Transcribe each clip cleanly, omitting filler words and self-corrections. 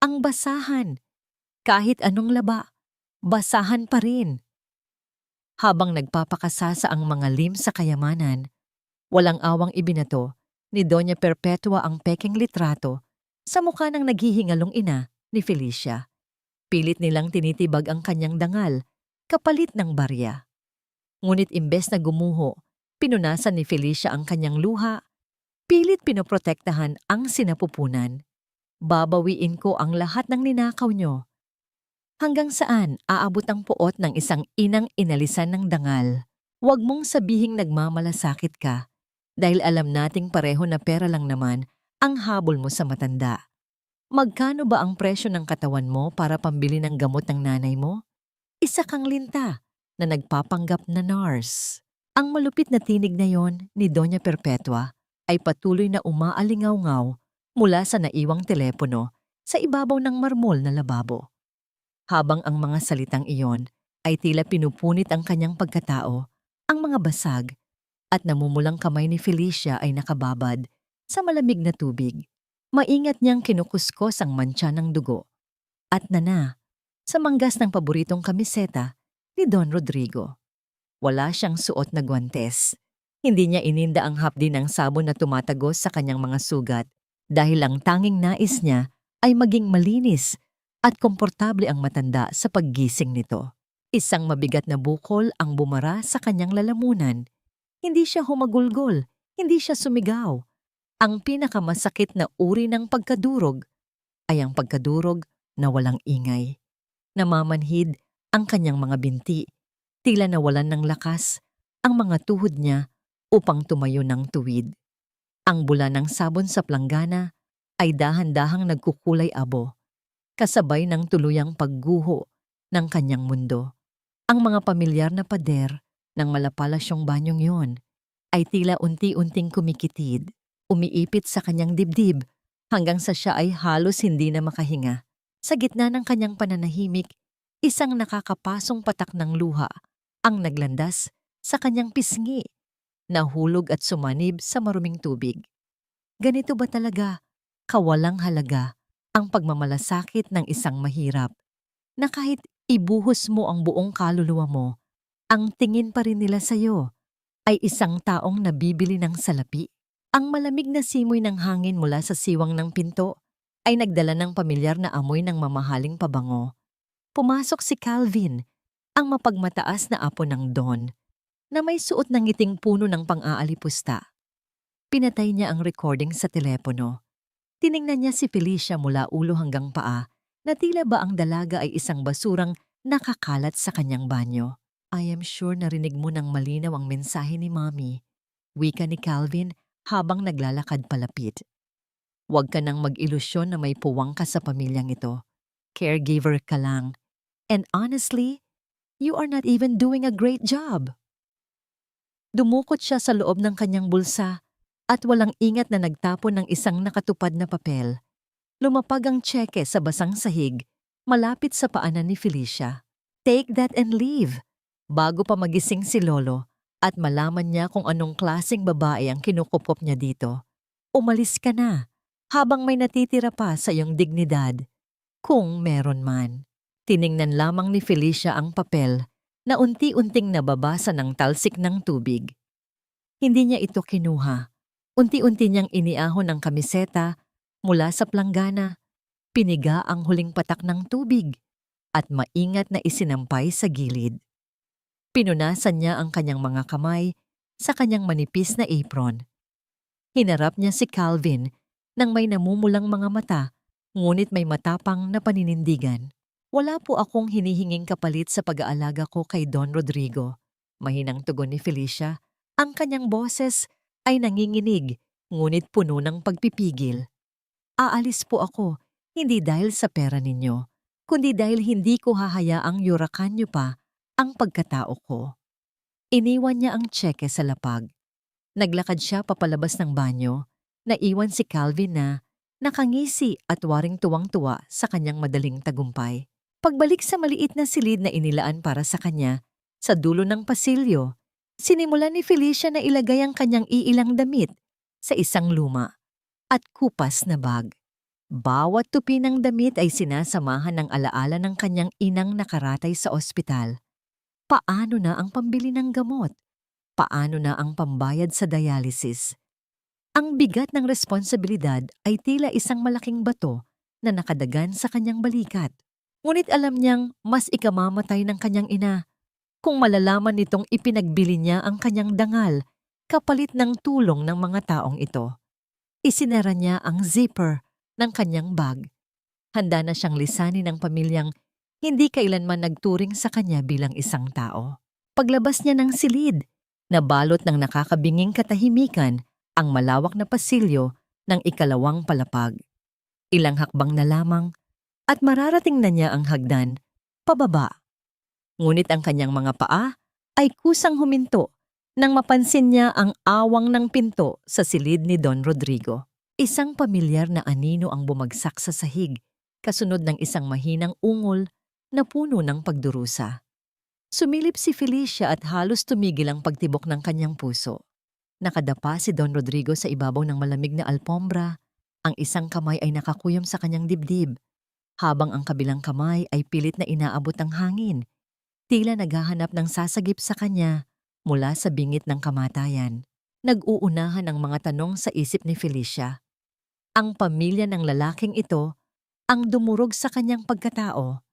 Ang basahan. Kahit anong laba, basahan pa rin. Habang nagpapakasasa ang mga lim sa kayamanan, walang awang ibinato ni Doña Perpetua ang pekeng litrato sa mukha ng naghihingalong ina ni Felicia. Pilit nilang tinitibag ang kanyang dangal, kapalit ng barya. Ngunit imbes na gumuho, pinunasan ni Felicia ang kanyang luha, pilit pinoprotektahan ang sinapupunan. Babawiin ko ang lahat ng ninakaw nyo. Hanggang saan aabot ang puot ng isang inang inalisan ng dangal? Huwag mong sabihing nagmamalasakit ka dahil alam nating pareho na pera lang naman ang habol mo sa matanda. Magkano ba ang presyo ng katawan mo para pambili ng gamot ng nanay mo? Isa kang linta na nagpapanggap na nurse. Ang malupit na tinig na yon ni Doña Perpetua ay patuloy na umaalingaw-ngaw mula sa naiwang telepono sa ibabaw ng marmol na lababo. Habang ang mga salitang iyon ay tila pinupunit ang kanyang pagkatao, ang mga basag at namumulang kamay ni Felicia ay nakababad sa malamig na tubig. Maingat niyang kinukuskos ang mantsa ng dugo at sa manggas ng paboritong kamiseta ni Don Rodrigo. Wala siyang suot na guwantes. Hindi niya ininda ang hapdi ng sabon na tumatagos sa kanyang mga sugat dahil ang tanging nais niya ay maging malinis at komportable ang matanda sa paggising nito. Isang mabigat na bukol ang bumara sa kanyang lalamunan. Hindi siya humagulgol, hindi siya sumigaw. Ang pinakamasakit na uri ng pagkadurog ay ang pagkadurog na walang ingay. Namamanhid ang kanyang mga binti, tila nawalan ng lakas ang mga tuhod niya upang tumayo ng tuwid. Ang bula ng sabon sa planggana ay dahan-dahang nagkukulay abo, kasabay ng tuluyang pagguho ng kanyang mundo. Ang mga pamilyar na pader ng malapalasyong banyong yon ay tila unti-unting kumikitid, umiipit sa kanyang dibdib hanggang sa siya ay halos hindi na makahinga. Sa gitna ng kanyang pananahimik, isang nakakapasong patak ng luha ang naglandas sa kanyang pisngi, nahulog at sumanib sa maruming tubig. Ganito ba talaga kawalang halaga ang pagmamalasakit ng isang mahirap na kahit ibuhos mo ang buong kaluluwa mo, ang tingin pa rin nila sa'yo ay isang taong nabibili ng salapi? Ang malamig na simoy ng hangin mula sa siwang ng pinto ay nagdala ng pamilyar na amoy ng mamahaling pabango. Pumasok si Calvin, ang mapagmataas na apo ng Don, na may suot ng ngiting puno ng pang-aalipusta. Pinatay niya ang recording sa telepono. Tiningnan niya si Felicia mula ulo hanggang paa na tila ba ang dalaga ay isang basurang nakakalat sa kanyang banyo. I am sure narinig mo ng malinaw ang mensahe ni Mommy, wika ni Calvin habang naglalakad palapit. Huwag ka nang mag-ilusyon na may puwang ka sa pamilyang ito. Caregiver ka lang. And honestly, you are not even doing a great job. Dumukot siya sa loob ng kanyang bulsa at walang ingat na nagtapon ng isang nakatupad na papel. Lumapag ang tseke sa basang sahig, malapit sa paanan ni Felicia. Take that and leave. Bago pa magising si Lolo at malaman niya kung anong klaseng babae ang kinukupkop niya dito. Umalis ka na habang may natitira pa sa iyong dignidad. Kung meron man. Tiningnan lamang ni Felicia ang papel na unti-unting nababasa ng talsik ng tubig. Hindi niya ito kinuha. Unti-unti niyang iniahon ang kamiseta mula sa planggana, piniga ang huling patak ng tubig at maingat na isinampay sa gilid. Pinunasan niya ang kanyang mga kamay sa kanyang manipis na apron. Hinarap niya si Calvin nang may namumulang mga mata, ngunit may matapang na paninindigan. Wala po akong hinihinging kapalit sa pag-aalaga ko kay Don Rodrigo. Mahinang tugon ni Felicia. Ang kanyang boses ay nanginginig, ngunit puno ng pagpipigil. Aalis po ako, hindi dahil sa pera ninyo, kundi dahil hindi ko hahayaang yurakan niyo pa ang pagkatao ko. Iniwan niya ang tseke sa lapag. Naglakad siya papalabas ng banyo, naiwan si Calvin na nakangisi at waring tuwang-tuwa sa kanyang madaling tagumpay. Pagbalik sa maliit na silid na inilaan para sa kanya, sa dulo ng pasilyo, sinimulan ni Felicia na ilagay ang kanyang iilang damit sa isang luma at kupas na bag. Bawat tupi ng damit ay sinasamahan ng alaala ng kanyang inang nakaratay sa ospital. Paano na ang pambili ng gamot? Paano na ang pambayad sa dialysis? Ang bigat ng responsibilidad ay tila isang malaking bato na nakadagan sa kanyang balikat. Ngunit alam niyang mas ikamamatay ng kanyang ina kung malalaman nitong ipinagbili niya ang kanyang dangal kapalit ng tulong ng mga taong ito. Isinara niya ang zipper ng kanyang bag. Handa na siyang lisanin ng pamilyang hindi kailanman nagturing sa kanya bilang isang tao. Paglabas niya ng silid, nabalot ng nakakabinging katahimikan ang malawak na pasilyo ng ikalawang palapag. Ilang hakbang na lamang at mararating na niya ang hagdan, pababa. Ngunit ang kanyang mga paa ay kusang huminto nang mapansin niya ang awang ng pinto sa silid ni Don Rodrigo. Isang pamilyar na anino ang bumagsak sa sahig, kasunod ng isang mahinang ungol na puno ng pagdurusa. Sumilip si Felicia at halos tumigil ang pagtibok ng kanyang puso. Nakadapa si Don Rodrigo sa ibabaw ng malamig na alpombra. Ang isang kamay ay nakakuyom sa kanyang dibdib, habang ang kabilang kamay ay pilit na inaabot ng hangin, tila naghahanap ng sasagip sa kanya mula sa bingit ng kamatayan. Nag-uunahan ang mga tanong sa isip ni Felicia. Ang pamilya ng lalaking ito ang dumurog sa kanyang pagkatao.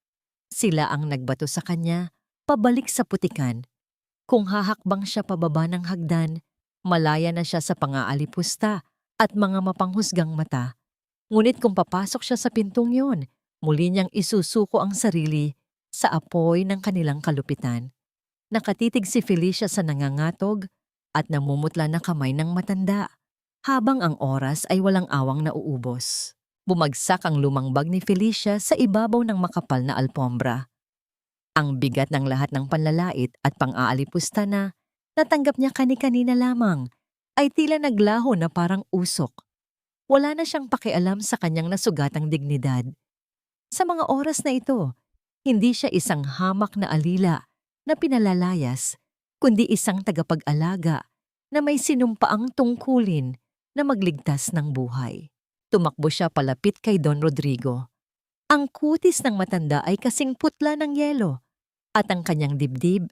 Sila ang nagbato sa kanya pabalik sa putikan. Kung hahakbang siya pababa ng hagdan, malaya na siya sa pangaalipusta at mga mapanghusgang mata. Ngunit kung papasok siya sa pintong yun, muli niyang isusuko ang sarili sa apoy ng kanilang kalupitan. Nakatitig si Felicia sa nangangatog at namumutla na kamay ng matanda, habang ang oras ay walang awang nauubos. Bumagsak ang lumang bag ni Felicia sa ibabaw ng makapal na alpombra. Ang bigat ng lahat ng panlalait at pang-aalipusta na natanggap niya kani-kanina lamang ay tila naglaho na parang usok. Wala na siyang pakialam sa kanyang nasugatang dignidad. Sa mga oras na ito, hindi siya isang hamak na alila na pinalalayas, kundi isang tagapag-alaga na may sinumpaang tungkulin na magligtas ng buhay. Tumakbo siya palapit kay Don Rodrigo. Ang kutis ng matanda ay kasing putla ng yelo at ang kanyang dibdib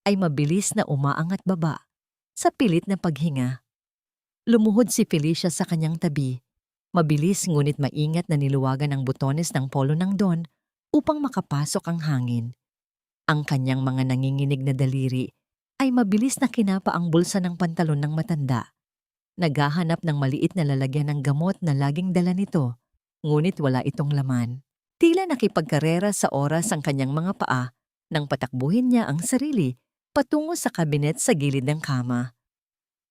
ay mabilis na umaangat baba sa pilit na paghinga. Lumuhod si Felicia sa kanyang tabi. Mabilis ngunit maingat na niluwagan ang butones ng polo ng Don upang makapasok ang hangin. Ang kanyang mga nanginginig na daliri ay mabilis na kinapa ang bulsa ng pantalon ng matanda. Naghahanap ng maliit na lalagyan ng gamot na laging dala nito, ngunit wala itong laman. Tila nakipagkarera sa oras ang kanyang mga paa nang patakbuhin niya ang sarili patungo sa kabinet sa gilid ng kama.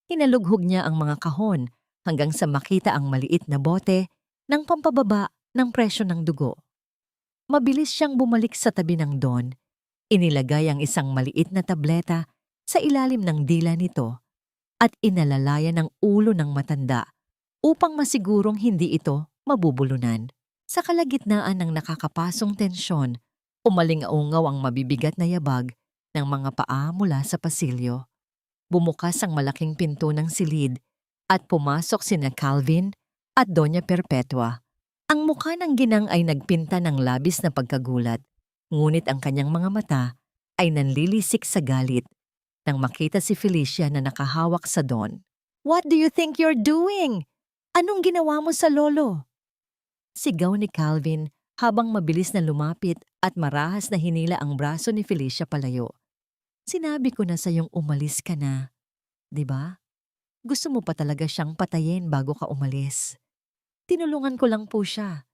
Hinalughog niya ang mga kahon hanggang sa makita ang maliit na bote ng pampababa ng presyo ng dugo. Mabilis siyang bumalik sa tabi ng Don. Inilagay ang isang maliit na tableta sa ilalim ng dila nito at inalalayan ang ulo ng matanda upang masigurong hindi ito mabubulunan. Sa kalagitnaan ng nakakapasong tensyon, umalingaungaw ang mabibigat na yabag ng mga paa mula sa pasilyo. Bumukas ang malaking pinto ng silid at pumasok sina Calvin at Doña Perpetua. Ang mukha ng ginang ay nagpinta ng labis na pagkagulat, ngunit ang kanyang mga mata ay nanlilisik sa galit nang makita si Felicia na nakahawak sa Don. "What do you think you're doing? Anong ginawa mo sa lolo?" Sigaw ni Calvin habang mabilis na lumapit at marahas na hinila ang braso ni Felicia palayo. "Sinabi ko na sa iyong umalis ka na, di ba? Gusto mo pa talaga siyang patayin bago ka umalis. Tinulungan ko lang po siya.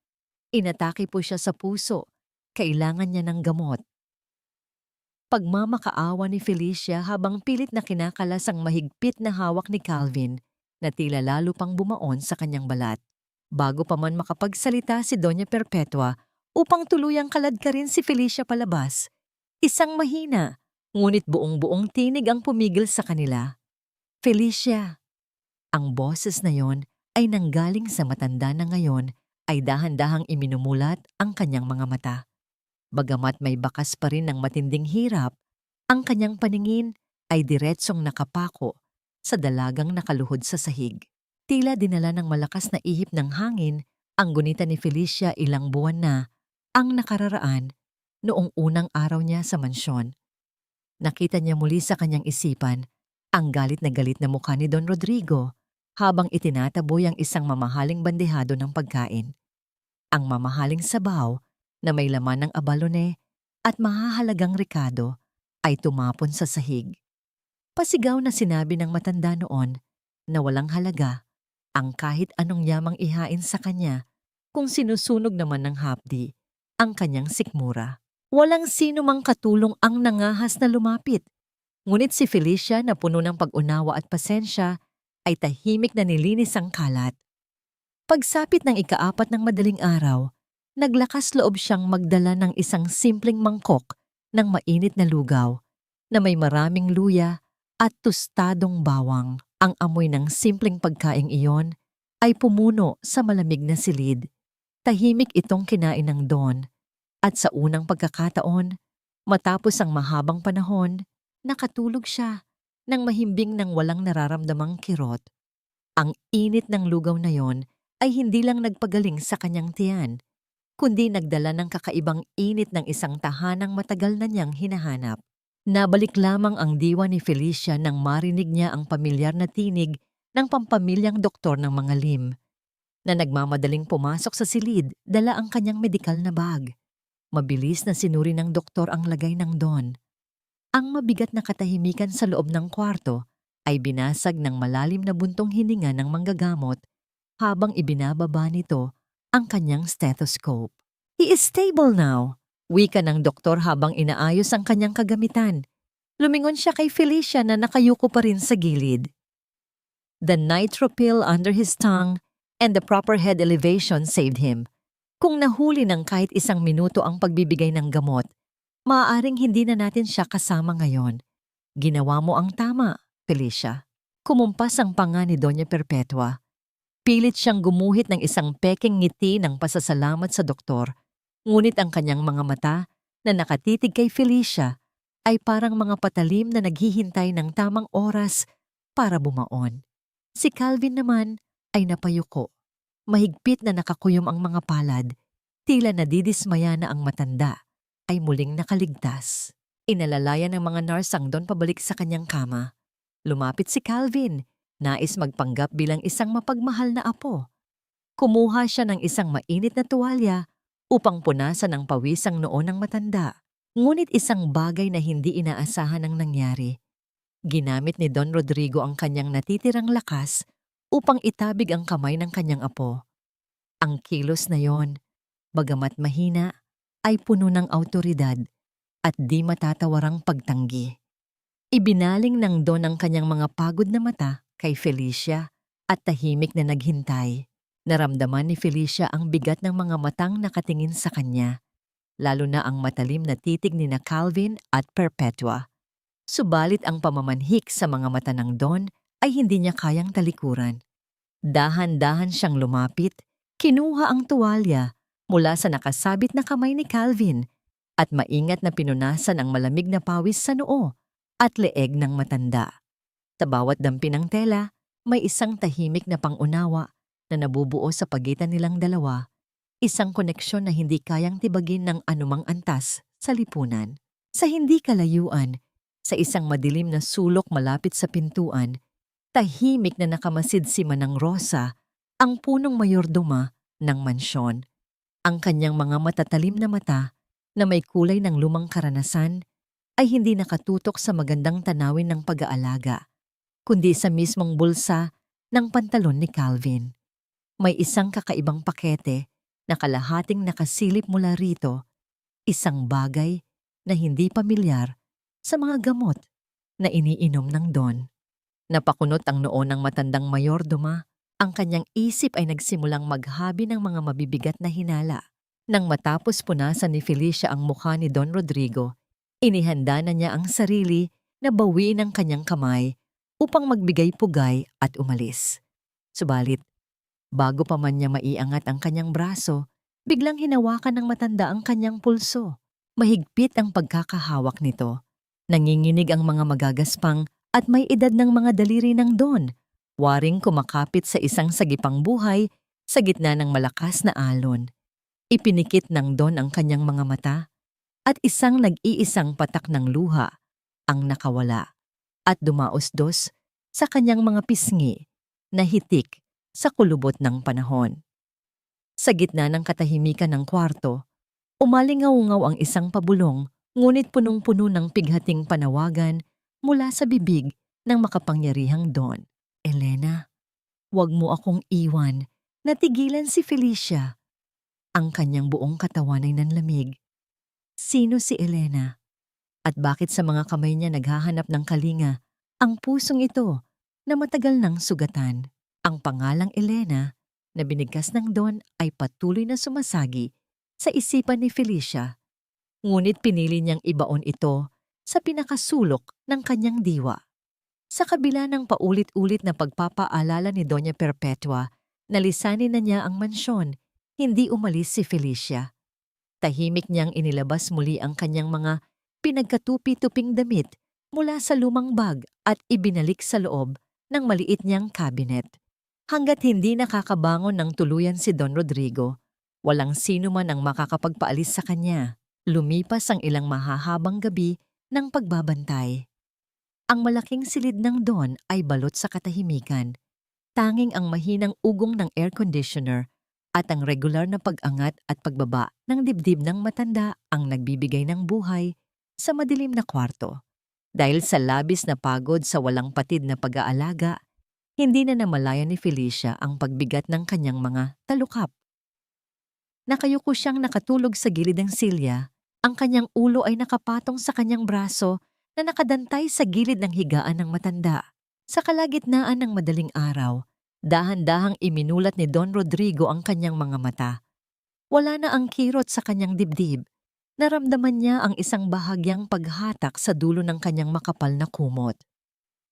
Inatake po siya sa puso. Kailangan niya ng gamot." Pagmamakaawa ni Felicia habang pilit na kinakalas ang mahigpit na hawak ni Calvin na tila lalo pang bumaon sa kanyang balat. Bago pa man makapagsalita si Doña Perpetua upang tuluyang kaladkarin si Felicia palabas, isang mahina, ngunit buong-buong tinig ang pumigil sa kanila. "Felicia!" Ang boses na yon ay nanggaling sa matanda na ngayon ay dahan-dahang iminumulat ang kanyang mga mata. Bagamat may bakas pa rin ng matinding hirap, ang kanyang paningin ay diretsong nakapako sa dalagang nakaluhod sa sahig. Tila dinala ng malakas na ihip ng hangin Ang gunita ni Felicia ilang buwan na ang nakararaan noong unang araw niya sa mansyon. Nakita niya muli sa kanyang isipan ang galit na mukha ni Don Rodrigo habang itinataboy ang isang mamahaling bandehado ng pagkain. Ang mamahaling sabaw na may laman ng abalone at mahahalagang rekado ay tumapon sa sahig. Pasigaw na sinabi ng matanda noon na walang halaga ang kahit anong yamang ihain sa kanya kung sinusunog naman ng hapdi ang kanyang sikmura. Walang sino mang katulong ang nangahas na lumapit. Ngunit si Felicia na puno ng pag-unawa at pasensya ay tahimik na nilinis ang kalat. Pagsapit ng ika-4 ng madaling araw, naglakas loob siyang magdala ng isang simpleng mangkok ng mainit na lugaw na may maraming luya at tostadong bawang. Ang amoy ng simpleng pagkaing iyon ay pumuno sa malamig na silid. Tahimik itong kinain ng Don at sa unang pagkakataon, matapos ang mahabang panahon, nakatulog siya nang mahimbing ng walang nararamdamang kirot. Ang init ng lugaw na yon ay hindi lang nagpagaling sa kanyang tiyan, kundi nagdala ng kakaibang init ng isang tahanang matagal na niyang hinahanap. Nabalik lamang ang diwa ni Felicia nang marinig niya ang pamilyar na tinig ng pampamilyang doktor ng mga lim, na nagmamadaling pumasok sa silid dala ang kanyang medikal na bag. Mabilis na sinuri ng doktor ang lagay ng Don. Ang mabigat na katahimikan sa loob ng kwarto ay binasag ng malalim na buntong hininga ng manggagamot habang ibinababa nito ang kanyang stethoscope. "He is stable now," wika ng doktor habang inaayos ang kanyang kagamitan. Lumingon siya kay Felicia na nakayuko pa rin sa gilid. The nitro pill under his tongue and the proper head elevation saved him. Kung nahuli ng kahit isang minuto ang pagbibigay ng gamot, maaaring hindi na natin siya kasama ngayon. Ginawa mo ang tama, Felicia. Kumumpas ang panga ni Doña Perpetua. Pilit siyang gumuhit ng isang peking ngiti ng pasasalamat sa doktor. Ngunit ang kanyang mga mata na nakatitig kay Felicia ay parang mga patalim na naghihintay ng tamang oras para bumaon. Si Calvin naman ay napayuko. Mahigpit na nakakuyom ang mga palad, tila nadidismaya na ang matanda ay muling nakaligtas. Inalalayan ng mga nurse ang Don pabalik sa kanyang kama. Lumapit si Calvin, nais magpanggap bilang isang mapagmahal na apo. Kumuha siya ng isang mainit na tuwalya upang punasan ang pawisang noo ng matanda. Ngunit isang bagay na hindi inaasahan ang nangyari. Ginamit ni Don Rodrigo ang kanyang natitirang lakas upang itabig ang kamay ng kanyang apo. Ang kilos na yon, bagamat mahina, ay puno ng awtoridad at di matatawarang pagtanggi. Ibinaling ng Don ang kanyang mga pagod na mata kay Felicia at tahimik na naghintay. Naramdaman ni Felicia ang bigat ng mga matang nakatingin sa kanya, lalo na ang matalim na titig ni na Calvin at Perpetua. Subalit ang pamamanhik sa mga mata ng Don ay hindi niya kayang talikuran. Dahan-dahan siyang lumapit, kinuha ang tuwalya mula sa nakasabit na kamay ni Calvin at maingat na pinunasan ang malamig na pawis sa noo at leeg ng matanda. Sa bawat dampi ng tela, may isang tahimik na pangunawa na nabubuo sa pagitan nilang dalawa, isang koneksyon na hindi kayang tibagin ng anumang antas sa lipunan. Sa hindi kalayuan, sa isang madilim na sulok malapit sa pintuan, tahimik na nakamasid si Manang Rosa, ang punong mayordoma ng mansyon. Ang kanyang mga matatalim na mata na may kulay ng lumang karanasan ay hindi nakatutok sa magandang tanawin ng pag-aalaga, kundi sa mismong bulsa ng pantalon ni Calvin. May isang kakaibang pakete na kalahating nakasilip mula rito, isang bagay na hindi pamilyar sa mga gamot na iniinom ng Don. Napakunot ang noo ng matandang mayordoma, ang kanyang isip ay nagsimulang maghabi ng mga mabibigat na hinala. Nang matapos punasan ni Felicia ang mukha ni Don Rodrigo, inihanda na niya ang sarili na bawiin ang kanyang kamay upang magbigay pugay at umalis. Subalit, bago pa man niya maiangat ang kanyang braso, biglang hinawakan ng matanda ang kanyang pulso. Mahigpit ang pagkakahawak nito. Nanginginig ang mga magagaspang at may edad ng mga daliri ng Don, waring kumakapit sa isang sagipang buhay Sa gitna ng malakas na alon, ipinikit ng Don ang kanyang mga mata at isang nag-iisang patak ng luha ang nakawala at dumaos-dos sa kanyang mga pisngi na hitik sa kulubot ng panahon. Sa gitna ng katahimikan ng kwarto, umalingaw-ngaw ang isang pabulong ngunit punong-puno ng pighating panawagan mula sa bibig ng makapangyarihang Don. Elena, huwag mo akong iwan. Natigilan si Felicia. Ang kanyang buong katawan ay nanlamig. Sino si Elena? At bakit sa mga kamay niya naghahanap ng kalinga ang pusong ito na matagal nang sugatan? Ang pangalang Elena na binigkas ng Don ay patuloy na sumasagi sa isipan ni Felicia. Ngunit pinili niyang ibaon ito sa pinakasulok ng kanyang diwa. Sa kabila ng paulit-ulit na pagpapaalala ni Doña Perpetua na lisanin na niya ang mansyon, hindi umalis si Felicia. Tahimik niyang inilabas muli ang kanyang mga pinagkatupi-tuping damit mula sa lumang bag at ibinalik sa loob ng maliit niyang cabinet. Hanggat hindi nakakabangon ng tuluyan si Don Rodrigo, walang sino man ang makakapagpaalis sa kanya. Lumipas ang ilang mahahabang gabi ng pagbabantay. Ang malaking silid ng Don ay balot sa katahimikan. Tanging ang mahinang ugong ng air conditioner at ang regular na pag-angat at pagbaba ng dibdib ng matanda ang nagbibigay ng buhay sa madilim na kwarto. Dahil sa labis na pagod sa walang patid na pag-aalaga, hindi na namalayan ni Felicia ang pagbigat ng kanyang mga talukap. Nakayuko siyang nakatulog sa gilid ng silya, ang kanyang ulo ay nakapatong sa kanyang braso na nakadantay sa gilid ng higaan ng matanda. Sa kalagitnaan ng madaling araw, dahan-dahang iminulat ni Don Rodrigo ang kanyang mga mata. Wala na ang kirot sa kanyang dibdib. Naramdaman niya ang isang bahagyang paghatak sa dulo ng kanyang makapal na kumot.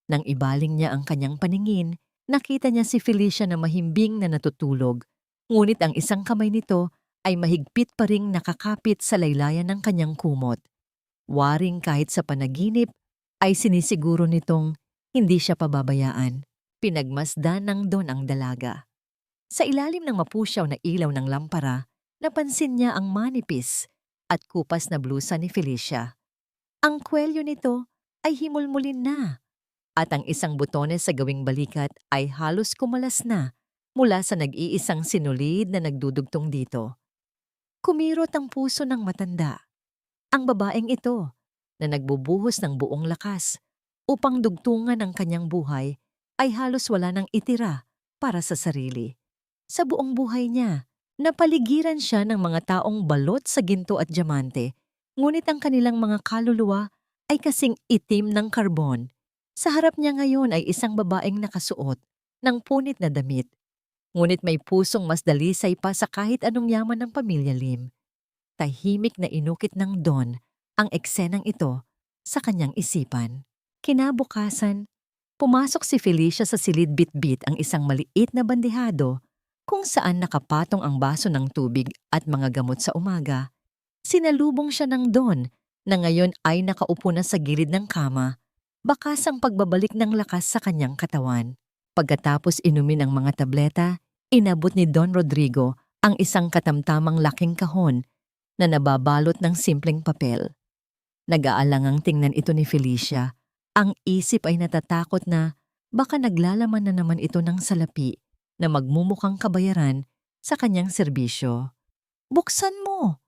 Nang ibaling niya ang kanyang paningin, nakita niya si Felicia na mahimbing na natutulog, ngunit ang isang kamay nito ay mahigpit pa ring nakakapit sa laylayan ng kanyang kumot. Waring kahit sa panaginip ay sinisiguro nitong hindi siya pababayaan. Pinagmasdan ng Don ang dalaga. Sa ilalim ng mapusyaw na ilaw ng lampara, napansin niya ang manipis at kupas na blusa ni Felicia. Ang kwelyo nito ay himulmulin na at ang isang butones sa gawing balikat ay halos kumalas na mula sa nag-iisang sinulid na nagdudugtong dito. Kumirot ang puso ng matanda. Ang babaeng ito na nagbubuhos ng buong lakas upang dugtungan ang kanyang buhay ay halos wala nang itira para sa sarili. Sa buong buhay niya, napaligiran siya ng mga taong balot sa ginto at diamante, ngunit ang kanilang mga kaluluwa ay kasing itim ng karbon. Sa harap niya ngayon ay isang babaeng nakasuot ng punit na damit, ngunit may pusong mas dalisay pa sa kahit anong yaman ng pamilya Lim. Tahimik na inukit ng Don ang eksenang ito sa kanyang isipan. Kinabukasan, pumasok si Felicia sa silid bitbit ang isang maliit na bandehado kung saan nakapatong ang baso ng tubig at mga gamot sa umaga. Sinalubong siya ng Don na ngayon ay nakaupo na sa gilid ng kama, bakas ang pagbabalik ng lakas sa kanyang katawan. Pagkatapos inumin ang mga tableta, inabot ni Don Rodrigo ang isang katamtamang laking kahon na nababalot ng simpleng papel. Nag-aalangang tingnan ito ni Felicia. Ang isip ay natatakot na baka naglalaman na naman ito ng salapi na magmumukhang kabayaran sa kanyang serbisyo. "Buksan mo!"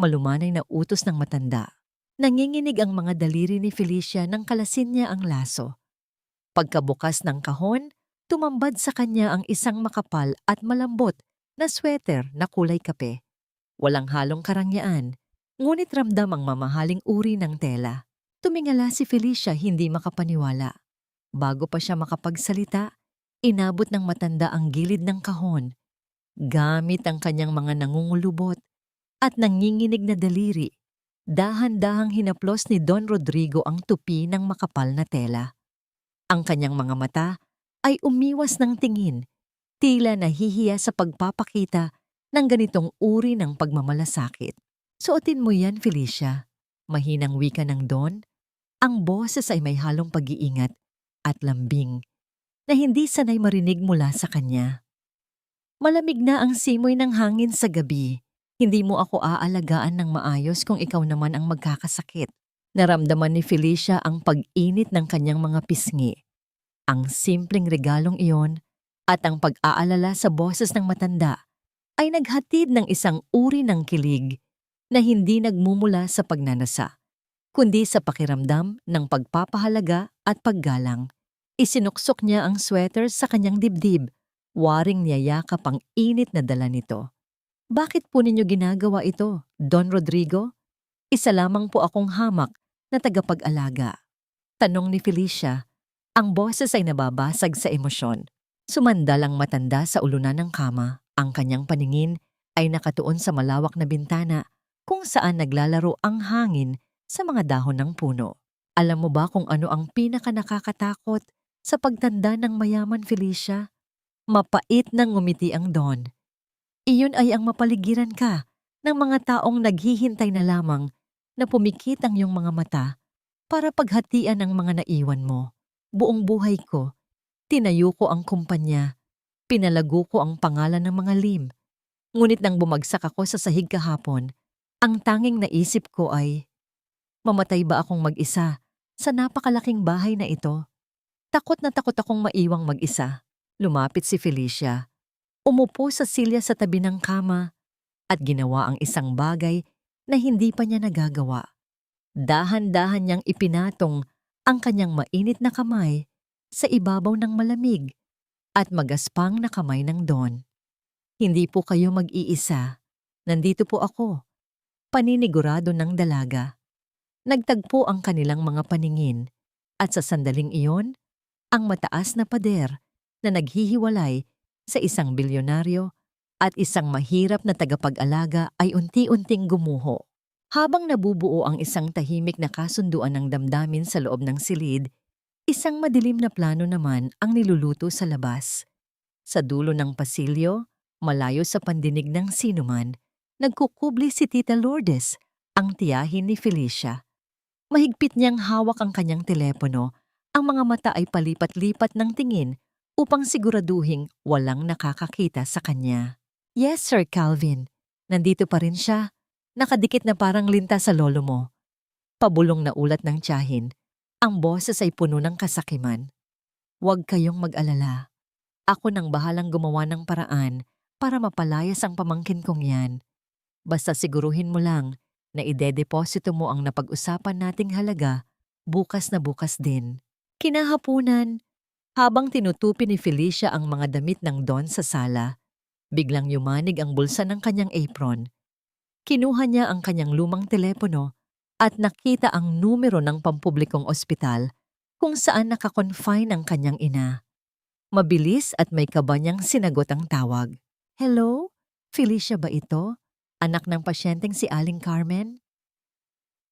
Malumanay na utos ng matanda. Nanginginig ang mga daliri ni Felicia nang kalasin niya ang laso. Pagkabukas ng kahon, tumambad sa kanya ang isang makapal at malambot na sweater na kulay kape. Walang halong karangyaan, ngunit ramdam ang mamahaling uri ng tela. Tumingala si Felicia hindi makapaniwala. Bago pa siya makapagsalita, inabot ng matanda ang gilid ng kahon. Gamit ang kanyang mga nangungulubot at nanginginig na daliri, dahan-dahang hinaplos ni Don Rodrigo ang tupi ng makapal na tela. Ang kanyang mga mata ay umiwas ng tingin, tila nahihiya sa pagpapakita ng ganitong uri ng pagmamalasakit. "Suotin mo yan, Felicia," mahinang wika ng Don. Ang boses ay may halong pag-iingat at lambing na hindi sanay marinig mula sa kanya. Malamig na ang simoy ng hangin sa gabi. Hindi mo ako aalagaan ng maayos kung ikaw naman ang magkakasakit. Naramdaman ni Felicia ang pag-init ng kanyang mga pisngi. Ang simpleng regalong iyon at ang pag-aalala sa boses ng matanda ay naghatid ng isang uri ng kilig na hindi nagmumula sa pagnanasa, kundi sa pakiramdam ng pagpapahalaga at paggalang. Isinuksok niya ang sweater sa kanyang dibdib, waring niyayakap ang init na dala nito. Bakit po ninyo ginagawa ito, Don Rodrigo? Isa lamang po akong hamak na tagapag-alaga. Tanong ni Felicia, ang boses ay nababasag sa emosyon. Sumandal ang matanda sa ulunan ng kama. Ang kanyang paningin ay nakatuon sa malawak na bintana kung saan naglalaro ang hangin sa mga dahon ng puno. Alam mo ba kung ano ang pinaka-nakakatakot sa pagtanda ng mayaman, Felicia? Mapait nang ngumiti ang Don. Iyon ay ang mapaligiran ka ng mga taong naghihintay na lamang na pumikit ang iyong mga mata para paghatian ang mga naiwan mo. Buong buhay ko, tinayo ko ang kumpanya, pinalago ko ang pangalan ng mga lim. Ngunit nang bumagsak ako sa sahig kahapon, ang tanging naisip ko ay, mamatay ba akong mag-isa sa napakalaking bahay na ito? Takot na takot akong maiwang mag-isa. Lumapit si Felicia. Umupo sa silya sa tabi ng kama at ginawa ang isang bagay na hindi pa niya nagagawa. Dahan-dahan niyang ipinatong ang kanyang mainit na kamay sa ibabaw ng malamig at magaspang na kamay ng Don. Hindi po kayo mag-iisa. Nandito po ako. Paninigurado ng dalaga. Nagtagpo ang kanilang mga paningin at sa sandaling iyon, ang mataas na pader na naghihiwalay sa isang bilyonaryo at isang mahirap na tagapag-alaga ay unti-unting gumuho. Habang nabubuo ang isang tahimik na kasunduan ng damdamin sa loob ng silid, isang madilim na plano naman ang niluluto sa labas. Sa dulo ng pasilyo, malayo sa pandinig ng sinuman, nagkukubli si Tita Lourdes, ang tiyahin ni Felicia. Mahigpit niyang hawak ang kanyang telepono, ang mga mata ay palipat-lipat ng tingin upang siguraduhing walang nakakakita sa kanya. Yes, Sir Calvin. Nandito pa rin siya. Nakadikit na parang linta sa lolo mo. Pabulong na ulat ng tiyahin. Ang boses ay puno ng kasakiman. Huwag kayong mag-alala. Ako nang bahalang gumawa ng paraan para mapalayas ang pamangkin kong yan. Basta siguruhin mo lang na idedeposito mo ang napag-usapan nating halaga bukas na bukas din. Kinahapunan, habang tinutupi ni Felicia ang mga damit ng Don sa sala, biglang yumanig ang bulsa ng kanyang apron. Kinuha niya ang kanyang lumang telepono at nakita ang numero ng pampublikong ospital kung saan nakakonfine ang kanyang ina. Mabilis at may kaba niyang sinagot ang tawag. Hello? Felicia ba ito? Anak ng pasyenteng si Aling Carmen?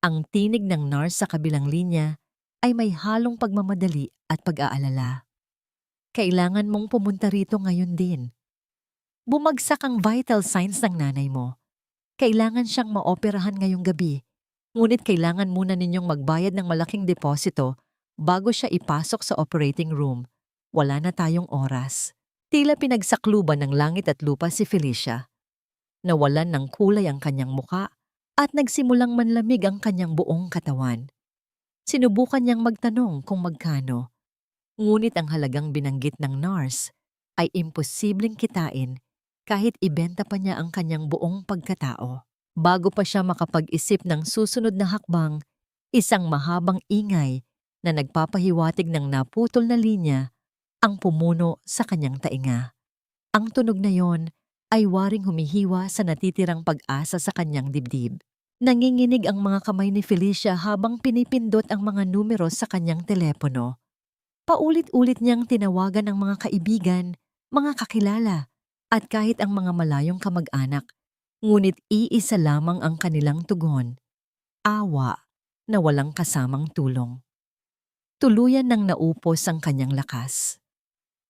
Ang tinig ng nurse sa kabilang linya ay may halong pagmamadali at pag-aalala. Kailangan mong pumunta rito ngayon din. Bumagsak ang vital signs ng nanay mo. Kailangan siyang maoperahan ngayong gabi, ngunit kailangan muna ninyong magbayad ng malaking deposito bago siya ipasok sa operating room. Wala na tayong oras. Tila pinagsakluban ng langit at lupa si Felicia. Nawalan ng kulay ang kanyang muka at nagsimulang manlamig ang kanyang buong katawan. Sinubukan niyang magtanong kung magkano. Ngunit ang halagang binanggit ng nurse ay imposibleng kitain kahit ibenta pa niya ang kanyang buong pagkatao. Bago pa siya makapag-isip ng susunod na hakbang, isang mahabang ingay na nagpapahiwatig ng naputol na linya ang pumuno sa kanyang tainga. Ang tunog na yon ay waring humihiwa sa natitirang pag-asa sa kanyang dibdib. Nanginginig ang mga kamay ni Felicia habang pinipindot ang mga numero sa kanyang telepono. Paulit-ulit niyang tinawagan ang mga kaibigan, mga kakilala, at kahit ang mga malayong kamag-anak. Ngunit iisa lamang ang kanilang tugon. Awa na walang kasamang tulong. Tuluyan nang naupos ang kanyang lakas.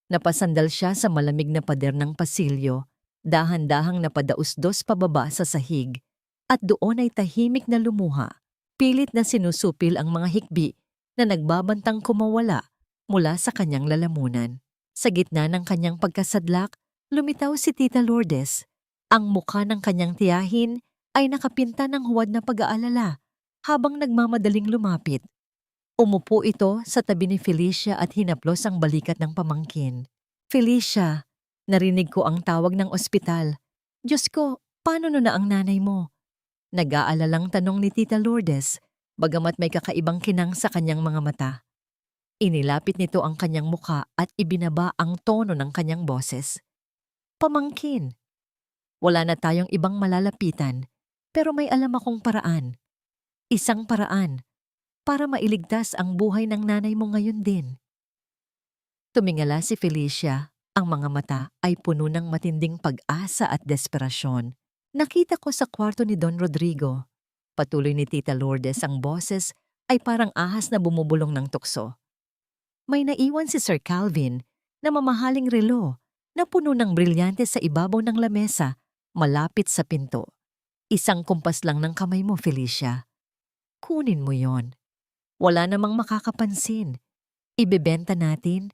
Napasandal siya sa malamig na pader ng pasilyo, dahan-dahang napadausdos pababa sa sahig, at doon ay tahimik na lumuha, pilit na sinusupil ang mga hikbi na nagbabantang kumawala mula sa kanyang lalamunan. Sa gitna ng kanyang pagkasadlak, Lumitaw si Tita Lourdes. Ang mukha ng kanyang tiyahin ay nakapinta ng huwad na pag-aalala habang nagmamadaling lumapit. Umupo ito sa tabi ni Felicia at hinaplos ang balikat ng pamangkin. Felicia, narinig ko ang tawag ng ospital. Diyos ko, paano na ang nanay mo? Nag-aalalang tanong ni Tita Lourdes, bagamat may kakaibang kinang sa kanyang mga mata. Inilapit nito ang kanyang mukha at ibinaba ang tono ng kanyang boses. Pamangkin, wala na tayong ibang malalapitan, pero may alam akong paraan. Isang paraan para mailigtas ang buhay ng nanay mo ngayon din. Tumingala si Felicia, ang mga mata ay puno ng matinding pag-asa at desperasyon. Nakita ko sa kwarto ni Don Rodrigo. Patuloy ni Tita Lourdes, ang boses ay parang ahas na bumubulong ng tukso. May naiwan si Sir Calvin na mamahaling relo na puno ng brilyante sa ibabaw ng lamesa malapit sa pinto. Isang kumpas lang ng kamay mo, Felicia. Kunin mo yon. Wala namang makakapansin. Ibebenta natin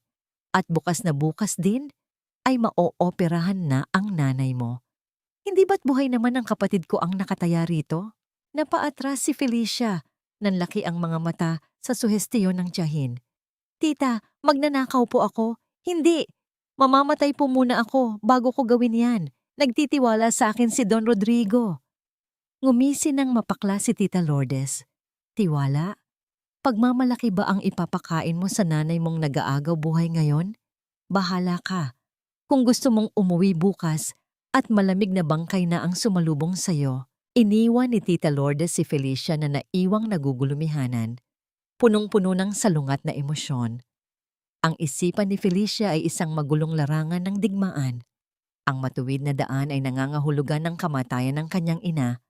at bukas na bukas din ay maooperahan na ang nanay mo. Hindi ba't buhay naman ang kapatid ko ang nakataya rito? Napaatras si Felicia. Nanlaki ang mga mata sa suhestiyon ng tiyahin. Tita, magnanakaw po ako. Hindi. Mamamatay po muna ako bago ko gawin yan. Nagtitiwala sa akin si Don Rodrigo. Ngumisi ng mapakla si Tita Lourdes. Tiwala? Pagmamalaki ba ang ipapakain mo sa nanay mong nag-aagaw buhay ngayon? Bahala ka. Kung gusto mong umuwi bukas at malamig na bangkay na ang sumalubong sa'yo, iniwan ni Tita Lourdes si Felicia na naiwang nagugulumihanan, punong-puno ng salungat na emosyon. Ang isipan ni Felicia ay isang magulong larangan ng digmaan. Ang matuwid na daan ay nangangahulugan ng kamatayan ng kanyang ina,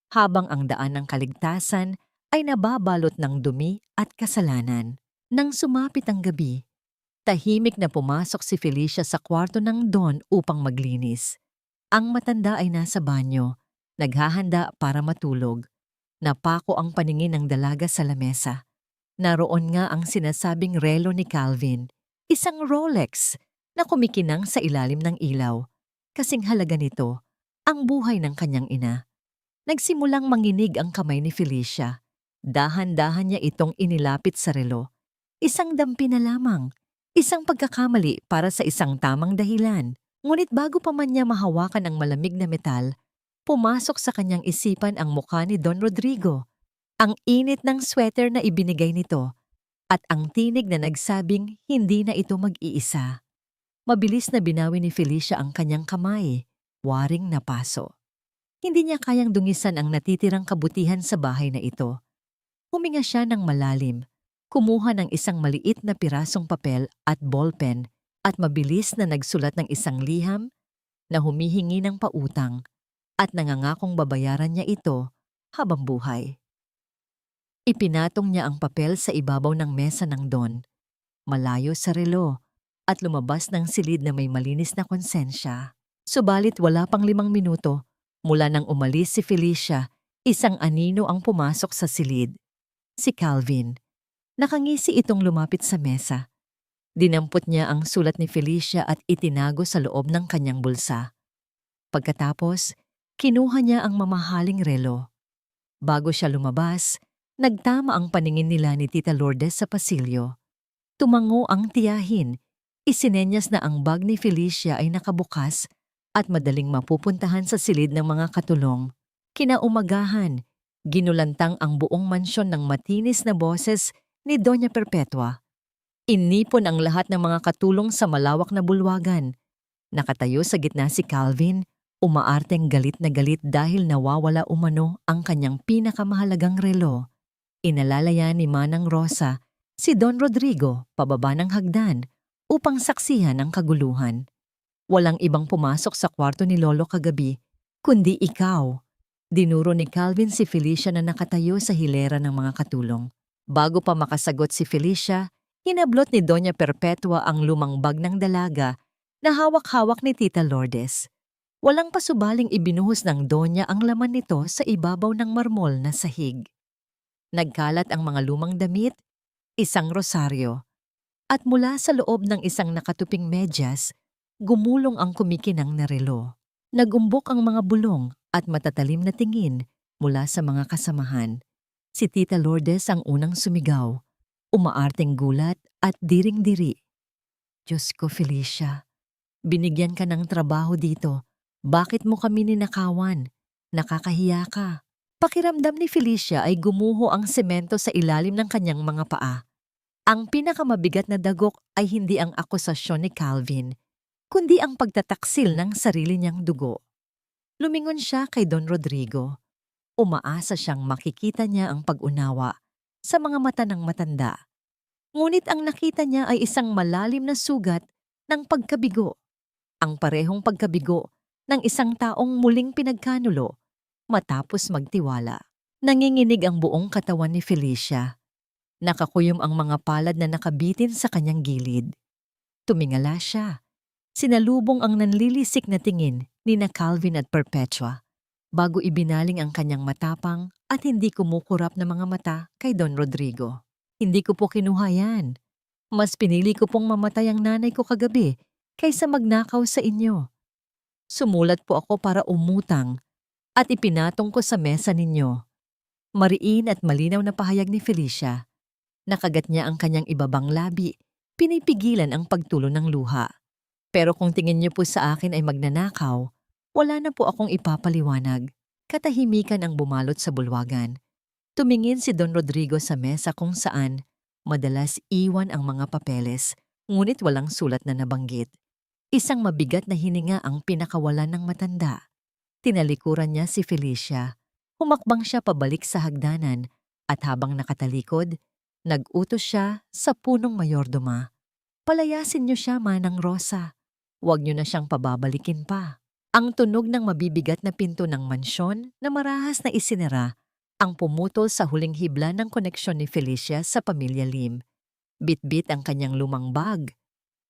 habang ang daan ng kaligtasan ay nababalot ng dumi at kasalanan. Nang sumapit ang gabi, tahimik na pumasok si Felicia sa kwarto ng Don upang maglinis. Ang matanda ay nasa banyo, naghahanda para matulog. Napako ang paningin ng dalaga sa lamesa. Naroon nga ang sinasabing relo ni Calvin, isang Rolex na kumikinang sa ilalim ng ilaw. Kasing halaga nito ang buhay ng kanyang ina. Nagsimulang manginig ang kamay ni Felicia. Dahan-dahan niya itong inilapit sa relo. Isang dampi na lamang, isang pagkakamali para sa isang tamang dahilan. Ngunit bago pa man niya mahawakan ang malamig na metal, pumasok sa kanyang isipan ang mukha ni Don Rodrigo. Ang init ng sweater na ibinigay nito at ang tinig na nagsabing hindi na ito mag-iisa. Mabilis na binawi ni Felicia ang kanyang kamay, waring napaso. Hindi niya kayang dungisan ang natitirang kabutihan sa bahay na ito. Huminga siya ng malalim, kumuha ng isang maliit na pirasong papel at ballpen at mabilis na nagsulat ng isang liham na humihingi ng pautang at nangangakong babayaran niya ito habang buhay. Ipinatong niya ang papel sa ibabaw ng mesa ng Don, malayo sa relo, at lumabas ng silid na may malinis na konsensya. Subalit wala pang 5 minuto, mula nang umalis si Felicia, isang anino ang pumasok sa silid. Si Calvin. Nakangisi itong lumapit sa mesa. Dinampot niya ang sulat ni Felicia at itinago sa loob ng kanyang bulsa. Pagkatapos, kinuha niya ang mamahaling relo. Bago siya lumabas, nagtama ang paningin nila ni Tita Lourdes sa pasilyo. Tumango ang tiyahin. Isinenyas na ang bag ni Felicia ay nakabukas at madaling mapupuntahan sa silid ng mga katulong. Kinaumagahan, ginulantang ang buong mansyon ng matinis na boses ni Doña Perpetua. Inipon ang lahat ng mga katulong sa malawak na bulwagan. Nakatayo sa gitna si Calvin, umaarteng galit na galit dahil nawawala umano ang kanyang pinakamahalagang relo. Inalalaya ni Manang Rosa si Don Rodrigo pababa ng hagdan upang saksihan ang kaguluhan. Walang ibang pumasok sa kwarto ni Lolo kagabi, kundi ikaw. Dinuro ni Calvin si Felicia na nakatayo sa hilera ng mga katulong. Bago pa makasagot si Felicia, hinablot ni Doña Perpetua ang lumang bag ng dalaga na hawak-hawak ni Tita Lourdes. Walang pasubaling ibinuhos ng Doña ang laman nito sa ibabaw ng marmol na sahig. Nagkalat ang mga lumang damit, isang rosaryo, at mula sa loob ng isang nakatuping medyas, Gumulong ang kumikinang na relo. Nagumbok ang mga bulong at matatalim na tingin mula sa mga kasamahan. Si Tita Lourdes ang unang sumigaw, umaarteng gulat at diring-diri. Diyos ko, Felicia, binigyan ka ng trabaho dito. Bakit mo kami ninakawan? Nakakahiya ka. Pakiramdam ni Felicia ay gumuho ang semento sa ilalim ng kanyang mga paa. Ang pinakamabigat na dagok ay hindi ang akusasyon ni Calvin, kundi ang pagtataksil ng sarili niyang dugo. Lumingon siya kay Don Rodrigo. Umaasa siyang makikita niya ang pag-unawa sa mga mata ng matanda. Ngunit ang nakita niya ay isang malalim na sugat ng pagkabigo. Ang parehong pagkabigo ng isang taong muling pinagkanulo matapos magtiwala. Nanginginig ang buong katawan ni Felicia. Nakakuyom ang mga palad na nakabitin sa kanyang gilid. Tumingala siya. Sinalubong ang nanlilisik na tingin ni na Calvin at Perpetua bago ibinaling ang kanyang matapang at hindi kumukurap na mga mata kay Don Rodrigo. Hindi ko po kinuha yan. Mas pinili ko pong mamatay ang nanay ko kagabi kaysa magnakaw sa inyo. Sumulat po ako para umutang at ipinatong ko sa mesa ninyo. Mariin at malinaw na pahayag ni Felicia. Nakagat niya ang kanyang ibabang labi, pinipigilan ang pagtulo ng luha. Pero kung tingin niyo po sa akin ay magnanakaw, wala na po akong ipapaliwanag. Katahimikan ang bumalot sa bulwagan. Tumingin si Don Rodrigo sa mesa kung saan madalas iwan ang mga papeles, ngunit walang sulat na nabanggit. Isang mabigat na hininga ang pinakawalan ng matanda. Tinalikuran niya si Felicia. Humakbang siya pabalik sa hagdanan at habang nakatalikod, nag-utos siya sa punong mayordoma. Palayasin niyo siya, Manang Rosa. Huwag niyo na siyang pababalikin pa. Ang tunog ng mabibigat na pinto ng mansyon na marahas na isinara ang pumutol sa huling hibla ng koneksyon ni Felicia sa pamilya Lim. Bit-bit ang kanyang lumang bag.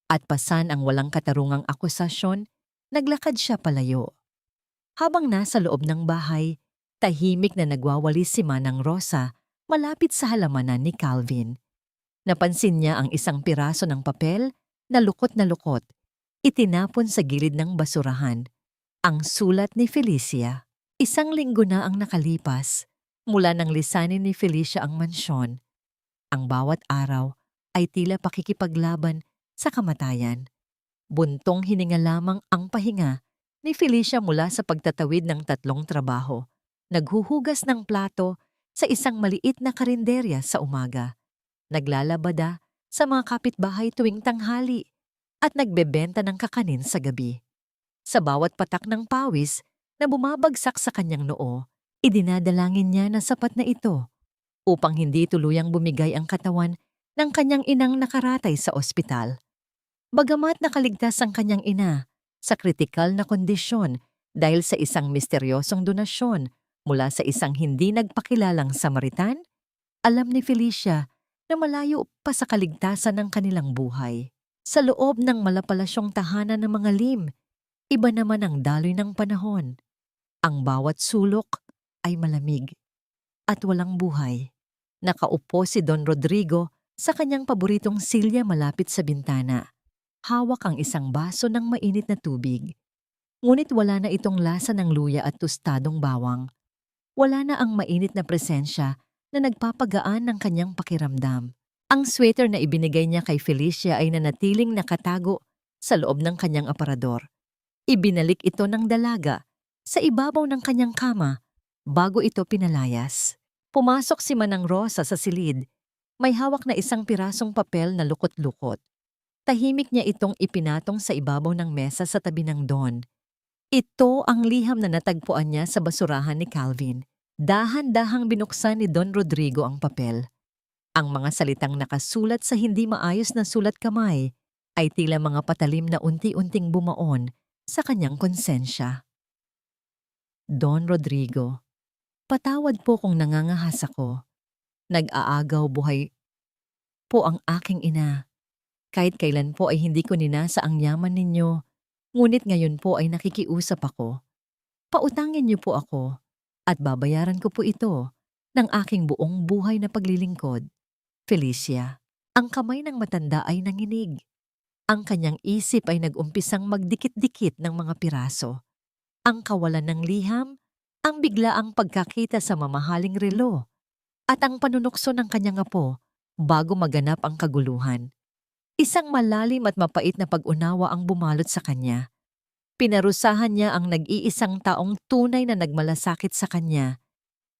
At pasan ang walang katarungang akusasyon, naglakad siya palayo. Habang nasa loob ng bahay, tahimik na nagwawalis si Manang Rosa malapit sa halamanan ni Calvin. Napansin niya ang isang piraso ng papel na lukot. Itinapon sa gilid ng basurahan. Ang sulat ni Felicia. 1 linggo na ang nakalipas mula nang lisanin ni Felicia ang mansyon. Ang bawat araw ay tila pakikipaglaban sa kamatayan. Buntong hininga lamang ang pahinga ni Felicia mula sa pagtatawid ng 3 trabaho. Naghuhugas ng plato sa isang maliit na karinderya sa umaga. Naglalabada sa mga kapitbahay tuwing tanghali at nagbebenta ng kakanin sa gabi. Sa bawat patak ng pawis na bumabagsak sa kanyang noo, idinadalangin niya na sapat na ito upang hindi tuluyang bumigay ang katawan ng kanyang inang nakaratay sa ospital. Bagamat nakaligtas ang kanyang ina sa kritikal na kondisyon dahil sa isang misteryosong donasyon mula sa isang hindi nagpakilalang Samaritan, alam ni Felicia na malayo pa sa kaligtasan ng kanilang buhay. Sa loob ng malapalasyong tahanan ng mga Lim, iba naman ang daloy ng panahon. Ang bawat sulok ay malamig at walang buhay. Nakaupo si Don Rodrigo sa kanyang paboritong silya malapit sa bintana. Hawak ang isang baso ng mainit na tubig. Ngunit wala na itong lasa ng luya at tostadong bawang. Wala na ang mainit na presensya na nagpapagaan ng kanyang pakiramdam. Ang sweater na ibinigay niya kay Felicia ay nanatiling nakatago sa loob ng kanyang aparador. Ibinalik ito ng dalaga sa ibabaw ng kanyang kama bago ito pinalayas. Pumasok si Manang Rosa sa silid. May hawak na isang pirasong papel na lukot-lukot. Tahimik niya itong ipinatong sa ibabaw ng mesa sa tabi ng Don. Ito ang liham na natagpuan niya sa basurahan ni Calvin. Dahan-dahang binuksan ni Don Rodrigo ang papel. Ang mga salitang nakasulat sa hindi maayos na sulat kamay ay tila mga patalim na unti-unting bumaon sa kanyang konsensya. Don Rodrigo, patawad po kung nangangahas ako. Nag-aagaw buhay po ang aking ina. Kahit kailan po ay hindi ko ninasa ang yaman ninyo, ngunit ngayon po ay nakikiusap ako. Pautangin niyo po ako at babayaran ko po ito ng aking buong buhay na paglilingkod. Felicia, ang kamay ng matanda ay nanginig. Ang kanyang isip ay nag-umpisang magdikit-dikit ng mga piraso. Ang kawalan ng liham, ang biglaang pagkakita sa mamahaling relo, at ang panunukso ng kanyang apo bago maganap ang kaguluhan. Isang malalim at mapait na pag-unawa ang bumalot sa kanya. Pinarusahan niya ang nag-iisang taong tunay na nagmalasakit sa kanya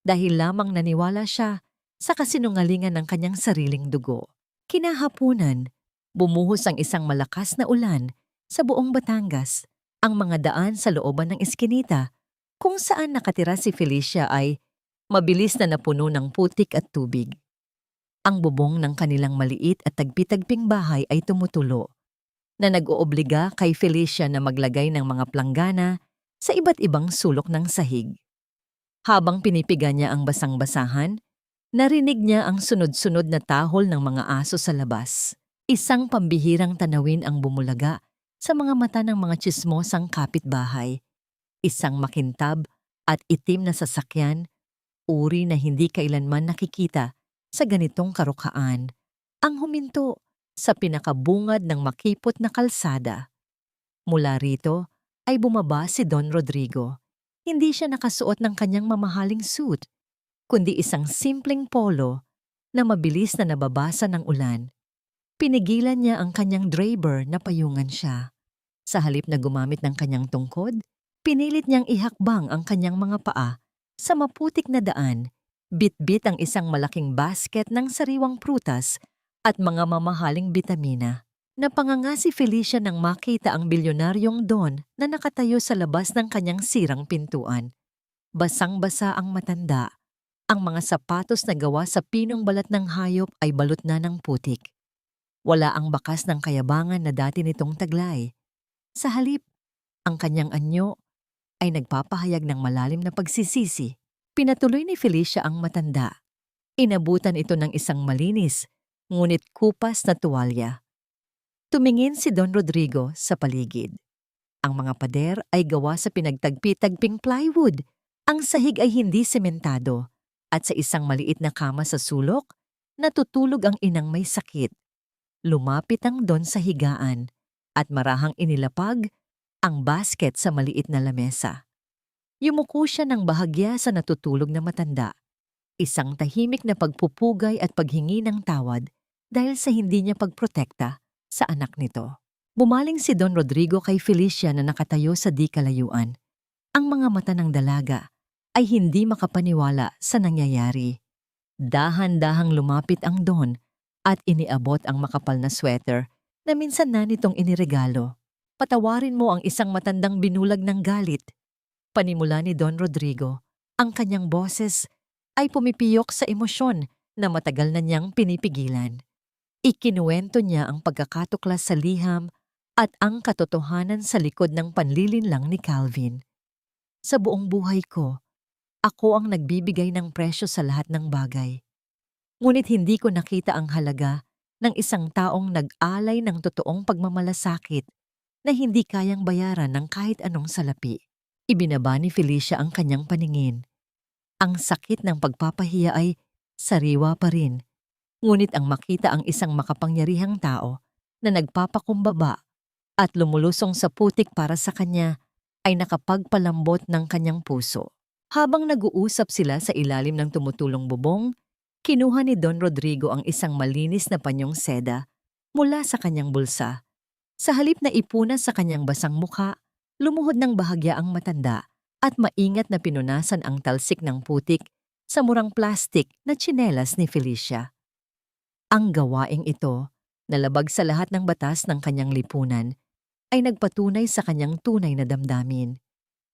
dahil lamang naniwala siya sa kasinungalingan ng kanyang sariling dugo. Kinahapunan, bumuhos ang isang malakas na ulan sa buong Batangas. Ang mga daan sa looban ng eskinita kung saan nakatira si Felicia ay mabilis na napuno ng putik at tubig. Ang bubong ng kanilang maliit at tagpi-tagping bahay ay tumutulo, na nag-oobliga kay Felicia na maglagay ng mga planggana sa iba't ibang sulok ng sahig. Habang pinipiga niya ang basang-basahan, narinig niya ang sunod-sunod na tahol ng mga aso sa labas. Isang pambihirang tanawin ang bumulaga sa mga mata ng mga tsismosang kapitbahay. Isang makintab at itim na sasakyan, uri na hindi kailanman nakikita sa ganitong karukaan, ang huminto sa pinakabungad ng makipot na kalsada. Mula rito ay bumaba si Don Rodrigo. Hindi siya nakasuot ng kanyang mamahaling suit, kundi isang simpleng polo na mabilis na nababasa ng ulan. Pinigilan niya ang kanyang driver na payungan siya. Sa halip na gumamit ng kanyang tungkod, pinilit niyang ihakbang ang kanyang mga paa sa maputik na daan. Bit-bit ang isang malaking basket ng sariwang prutas at mga mamahaling bitamina. Napanganga si Felicia nang makita ang bilyonaryong Don na nakatayo sa labas ng kanyang sirang pintuan. Basang-basa ang matanda. Ang mga sapatos na gawa sa pinong balat ng hayop ay balot na ng putik. Wala ang bakas ng kayabangan na dati nitong taglay. Sa halip, ang kanyang anyo ay nagpapahayag ng malalim na pagsisisi. Pinatuloy ni Felicia ang matanda. Inabutan ito ng isang malinis, ngunit kupas na tuwalya. Tumingin si Don Rodrigo sa paligid. Ang mga pader ay gawa sa pinagtagpi-tagping plywood. Ang sahig ay hindi sementado. At sa isang maliit na kama sa sulok, natutulog ang inang may sakit. Lumapit ang Don sa higaan at marahang inilapag ang basket sa maliit na lamesa. Yumuko siya ng bahagya sa natutulog na matanda. Isang tahimik na pagpupugay at paghingi ng tawad dahil sa hindi niya pagprotekta sa anak nito. Bumaling si Don Rodrigo kay Felicia na nakatayo sa di kalayuan. Ang mga mata ng dalaga ay hindi makapaniwala sa nangyayari. Dahan-dahang lumapit ang Don at iniabot ang makapal na sweater na minsan na nitong iniregalo. Patawarin mo ang isang matandang binulag ng galit. Panimula ni Don Rodrigo, ang kanyang boses ay pumipiyok sa emosyon na matagal na niyang pinipigilan. Ikinuwento niya ang pagkakatuklas sa liham at ang katotohanan sa likod ng panlilinlang ni Calvin. Sa buong buhay ko, ako ang nagbibigay ng presyo sa lahat ng bagay. Ngunit hindi ko nakita ang halaga ng isang taong nag-alay ng totoong pagmamalasakit na hindi kayang bayaran ng kahit anong salapi. Ibinaba ni Felicia ang kanyang paningin. Ang sakit ng pagpapahiya ay sariwa pa rin. Ngunit ang makita ang isang makapangyarihang tao na nagpapakumbaba at lumulusong sa putik para sa kanya ay nakapagpalambot ng kanyang puso. Habang nag-uusap sila sa ilalim ng tumutulong bubong, kinuha ni Don Rodrigo ang isang malinis na panyong seda mula sa kanyang bulsa. Sa halip na ipuna sa kanyang basang mukha, lumuhod ng bahagya ang matanda at maingat na pinunasan ang talsik ng putik sa murang plastik na tsinelas ni Felicia. Ang gawaing ito, na labag sa lahat ng batas ng kanyang lipunan, ay nagpatunay sa kanyang tunay na damdamin.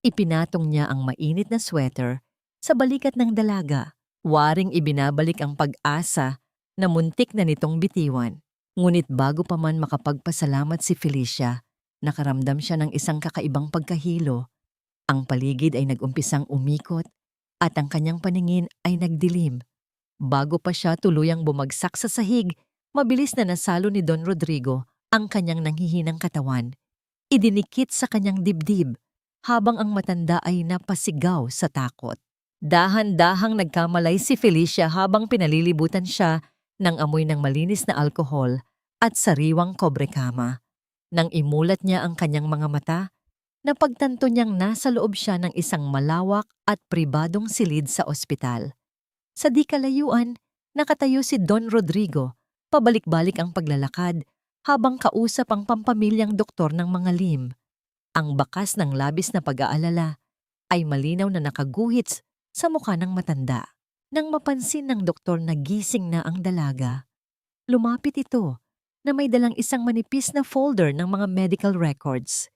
Ipinatong niya ang mainit na sweater sa balikat ng dalaga, waring ibinabalik ang pag-asa na muntik na nitong bitiwan. Ngunit bago pa man makapagpasalamat si Felicia, nakaramdam siya ng isang kakaibang pagkahilo. Ang paligid ay nag-umpisang umikot at ang kanyang paningin ay nagdilim. Bago pa siya tuluyang bumagsak sa sahig, mabilis na nasalo ni Don Rodrigo ang kanyang nanghihinang katawan. Idinikit sa kanyang dibdib habang ang matanda ay napasigaw sa takot. Dahan-dahang nagkamalay si Felicia habang pinalilibutan siya ng amoy ng malinis na alkohol at sariwang kobrekama. Nang imulat niya ang kanyang mga mata, napagtanto niyang nasa loob siya ng isang malawak at pribadong silid sa ospital. Sa di kalayuan, nakatayo si Don Rodrigo, pabalik-balik ang paglalakad habang kausap ang pampamilyang doktor ng mga lim. Ang bakas ng labis na pag-aalala ay malinaw na nakaguhit sa mukha ng matanda. Nang mapansin ng doktor na gising na ang dalaga, lumapit ito na may dalang isang manipis na folder ng mga medical records.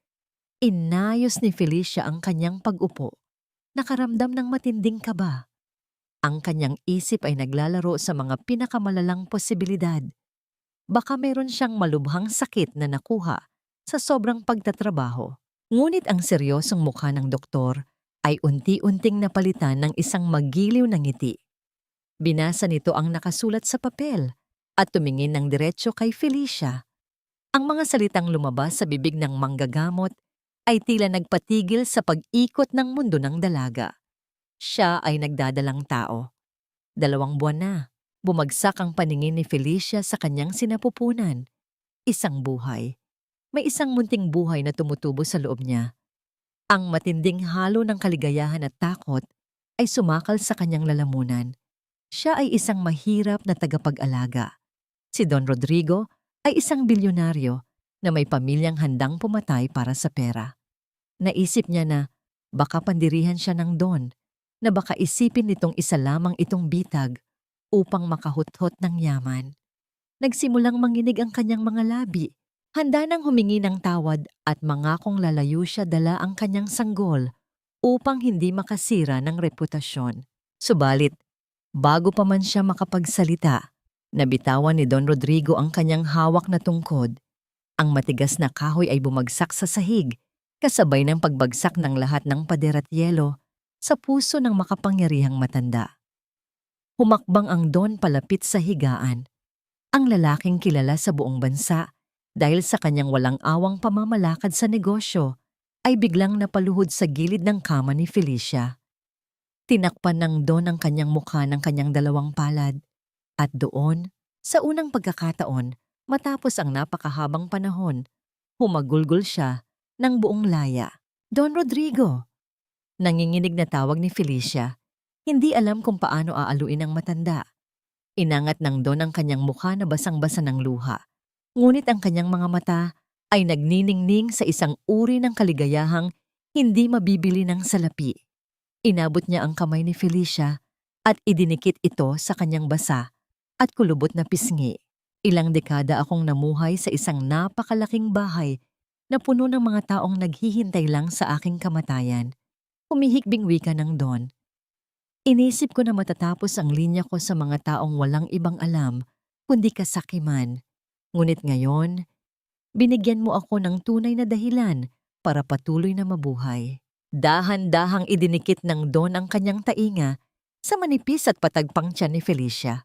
Inayos ni Felicia ang kanyang pag-upo. Nakaramdam ng matinding kaba. Ang kanyang isip ay naglalaro sa mga pinakamalalang posibilidad. Baka meron siyang malubhang sakit na nakuha sa sobrang pagtatrabaho. Ngunit ang seryosong mukha ng doktor ay unti-unting napalitan ng isang magiliw na ngiti. Binasa nito ang nakasulat sa papel at tumingin ng diretso kay Felicia. Ang mga salitang lumabas sa bibig ng manggagamot ay tila nagpatigil sa pag-ikot ng mundo ng dalaga. Siya ay nagdadalang tao. 2 buwan na, bumagsak ang paningin ni Felicia sa kanyang sinapupunan. Isang buhay. May isang munting buhay na tumutubo sa loob niya. Ang matinding halo ng kaligayahan at takot ay sumakal sa kanyang lalamunan. Siya ay isang mahirap na tagapag-alaga. Si Don Rodrigo ay isang bilyonaryo na may pamilyang handang pumatay para sa pera. Naisip niya na baka pandirihan siya ng Don, na baka isipin nitong isa lamang itong bitag upang makahuthot ng yaman. Nagsimulang manginig ang kanyang mga labi. Handa nang humingi ng tawad at mangakong lalayo siya dala ang kanyang sanggol upang hindi makasira ng reputasyon. Subalit, bago pa man siya makapagsalita, nabitawan ni Don Rodrigo ang kanyang hawak na tungkod. Ang matigas na kahoy ay bumagsak sa sahig, kasabay ng pagbagsak ng lahat ng pader at yelo sa puso ng makapangyarihang matanda. Humakbang ang Don palapit sa higaan. Ang lalaking kilala sa buong bansa dahil sa kanyang walang awang pamamalakad sa negosyo ay biglang napaluhod sa gilid ng kama ni Felicia. Tinakpan ng Don ang kanyang mukha ng kanyang 2 palad at doon, sa unang pagkakataon, matapos ang napakahabang panahon, humagulgol siya ng buong laya. Don Rodrigo! Nanginginig na tawag ni Felicia. Hindi alam kung paano aaluin ang matanda. Inangat ng Don ang kanyang mukha na basang-basa ng luha. Ngunit ang kanyang mga mata ay nagniningning sa isang uri ng kaligayahang hindi mabibili ng salapi. Inabot niya ang kamay ni Felicia at idinikit ito sa kanyang basa at kulubot na pisngi. Ilang dekada akong namuhay sa isang napakalaking bahay na puno ng mga taong naghihintay lang sa aking kamatayan. Humihikbing wika ng Don. Inisip ko na matatapos ang linya ko sa mga taong walang ibang alam kundi kasakiman. Ngunit ngayon, binigyan mo ako ng tunay na dahilan para patuloy na mabuhay. Dahan-dahang idinikit ng Don ang kanyang tainga sa manipis at patagpang tiyan ni Felicia.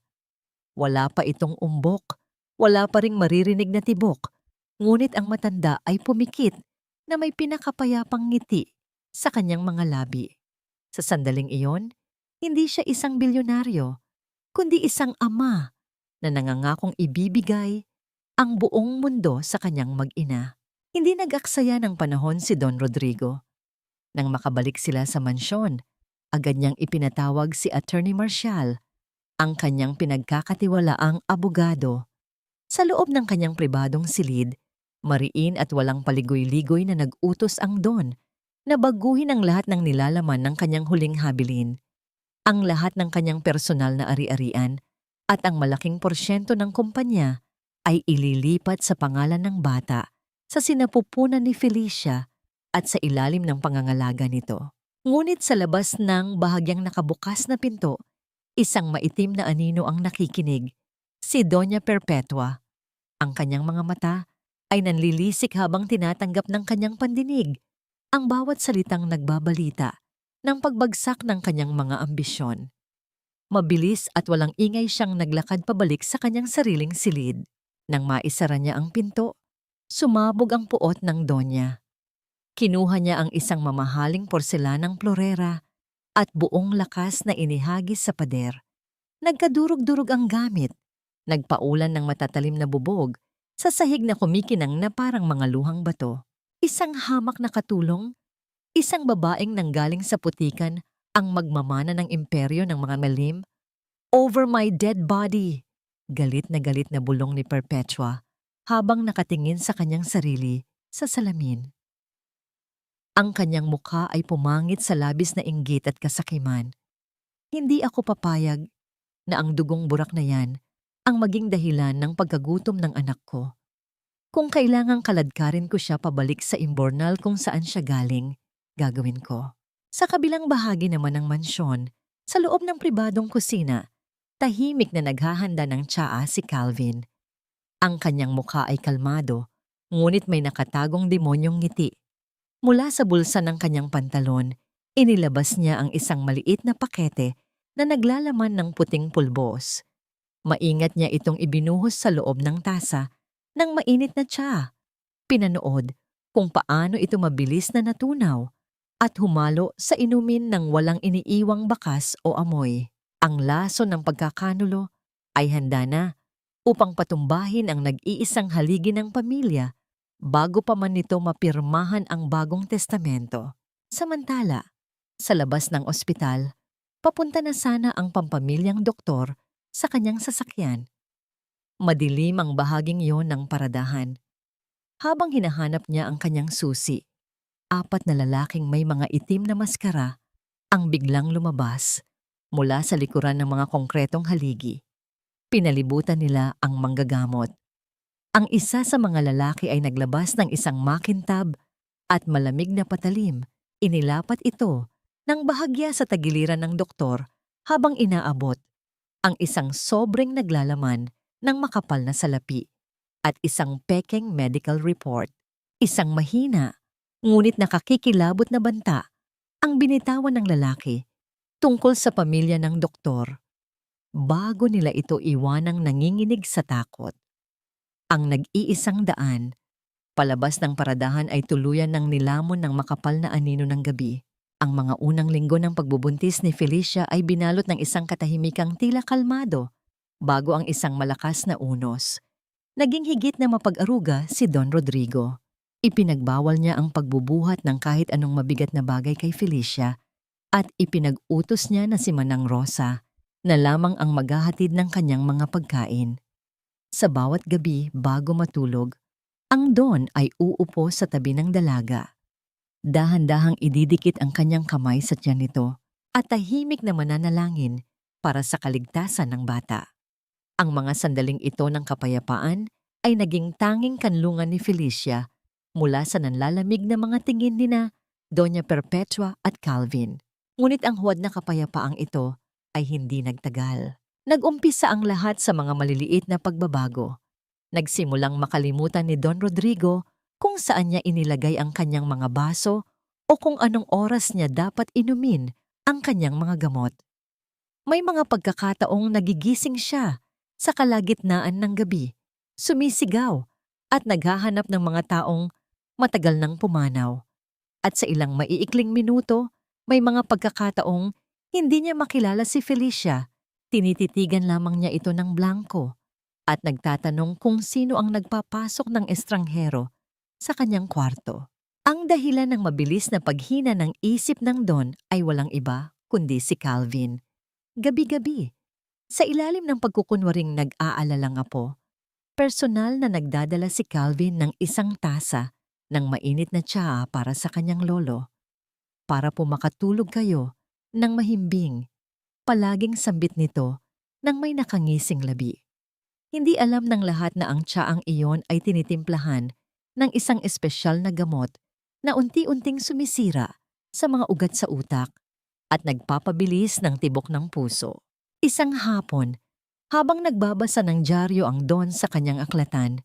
Wala pa itong umbok, wala pa ring maririnig na tibok, ngunit ang matanda ay pumikit na may pinakapayapang ngiti sa kanyang mga labi. Sa sandaling iyon, hindi siya isang bilyonaryo, kundi isang ama na nangangakong ibibigay ang buong mundo sa kanyang mag-ina. Hindi nag-aksaya ng panahon si Don Rodrigo. Nang makabalik sila sa mansyon, agad niyang ipinatawag si Attorney Marcial, ang kanyang pinagkakatiwalaang abogado. Sa loob ng kanyang pribadong silid, mariin at walang paligoy-ligoy na nag-utos ang Don na baguhin ang lahat ng nilalaman ng kanyang huling habilin, ang lahat ng kanyang personal na ari-arian at ang malaking porsyento ng kumpanya ay ililipat sa pangalan ng bata sa sinapupunan ni Felicia at sa ilalim ng pangangalaga nito. Ngunit sa labas ng bahagyang nakabukas na pinto, isang maitim na anino ang nakikinig, si Doña Perpetua. Ang kanyang mga mata ay nanlilisik habang tinatanggap ng kanyang pandinig ang bawat salitang nagbabalita ng pagbagsak ng kanyang mga ambisyon. Mabilis at walang ingay siyang naglakad pabalik sa kanyang sariling silid. Nang maisara niya ang pinto, sumabog ang puot ng Donya. Kinuha niya ang isang mamahaling porselanang plorera at buong lakas na inihagis sa pader. Nagkadurog-durog ang gamit, nagpaulan ng matatalim na bubog Sa sahig na kumikinang na parang mga luhang bato, isang hamak na katulong, isang babaeng nanggaling sa putikan ang magmamana ng imperyo ng mga malim. Over my dead body! Galit na bulong ni Perpetua habang nakatingin sa kanyang sarili sa salamin. Ang kanyang mukha ay pumangit sa labis na inggit at kasakiman. Hindi ako papayag na ang dugong burak na yan ang maging dahilan ng pagkagutom ng anak ko. Kung kailangang kaladkarin ko siya pabalik sa imbornal kung saan siya galing, gagawin ko. Sa kabilang bahagi naman ng mansyon, sa loob ng pribadong kusina, tahimik na naghahanda ng tsaa si Calvin. Ang kanyang mukha ay kalmado, ngunit may nakatagong demonyong ngiti. Mula sa bulsa ng kanyang pantalon, inilabas niya ang isang maliit na pakete na naglalaman ng puting pulbos. Maingat niya itong ibinuhos sa loob ng tasa ng mainit na tsaa. Pinanood kung paano ito mabilis na natunaw at humalo sa inumin ng walang iniiwang bakas o amoy. Ang laso ng pagkakanulo ay handa na upang patumbahin ang nag-iisang haligi ng pamilya bago pa man nito mapirmahan ang bagong testamento. Samantala, sa labas ng ospital, papunta na sana ang pampamilyang doktor sa kanyang sasakyan. Madilim ang bahaging yon ng paradahan. Habang hinahanap niya ang kanyang susi, 4 na lalaking may mga itim na maskara ang biglang lumabas mula sa likuran ng mga konkretong haligi. Pinalibutan nila ang manggagamot. Ang isa sa mga lalaki ay naglabas ng isang makintab at malamig na patalim. Inilapat ito ng bahagya sa tagiliran ng doktor habang inaabot ang isang sobreng naglalaman ng makapal na salapi at isang pekeng medical report. Isang mahina, ngunit nakakikilabot na banta ang binitawan ng lalaki tungkol sa pamilya ng doktor bago nila ito iwanang nanginginig sa takot. Ang nag-iisang daan, palabas ng paradahan ay tuluyan ng nilamon ng makapal na anino ng gabi. Ang mga unang linggo ng pagbubuntis ni Felicia ay binalot ng isang katahimikang tila kalmado bago ang isang malakas na unos. Naging higit na mapag-aruga si Don Rodrigo. Ipinagbawal niya ang pagbubuhat ng kahit anong mabigat na bagay kay Felicia at ipinag-utos niya na si Manang Rosa na lamang ang maghahatid ng kanyang mga pagkain. Sa bawat gabi bago matulog, ang Don ay uupo sa tabi ng dalaga. Dahan-dahang ididikit ang kanyang kamay sa tiyan nito at tahimik na mananalangin para sa kaligtasan ng bata. Ang mga sandaling ito ng kapayapaan ay naging tanging kanlungan ni Felicia mula sa nanlalamig na mga tingin nina Doña Perpetua at Calvin. Ngunit ang huwad na kapayapaang ito ay hindi nagtagal. Nag-umpisa ang lahat sa mga maliliit na pagbabago. Nagsimulang makalimutan ni Don Rodrigo kung saan niya inilagay ang kanyang mga baso o kung anong oras niya dapat inumin ang kanyang mga gamot. May mga pagkakataong nagigising siya sa kalagitnaan ng gabi, sumisigaw at naghahanap ng mga taong matagal nang pumanaw. At sa ilang maiikling minuto, may mga pagkakataong hindi niya makilala si Felicia. Tinititigan lamang niya ito ng blanko at nagtatanong kung sino ang nagpapasok ng estranghero sa kanyang kwarto. Ang dahilan ng mabilis na paghina ng isip ng Don ay walang iba kundi si Calvin. Gabi-gabi, sa ilalim ng pagkukunwaring nag-aalalang apo, personal na nagdadala si Calvin ng isang tasa ng mainit na tsaa para sa kanyang lolo. Para po makatulog kayo ng mahimbing, palaging sambit nito nang may nakangising labi. Hindi alam ng lahat na ang tsaang iyon ay tinitimplahan ng isang espesyal na gamot na unti-unting sumisira sa mga ugat sa utak at nagpapabilis ng tibok ng puso. Isang hapon, habang nagbabasa ng dyaryo ang Don sa kanyang aklatan,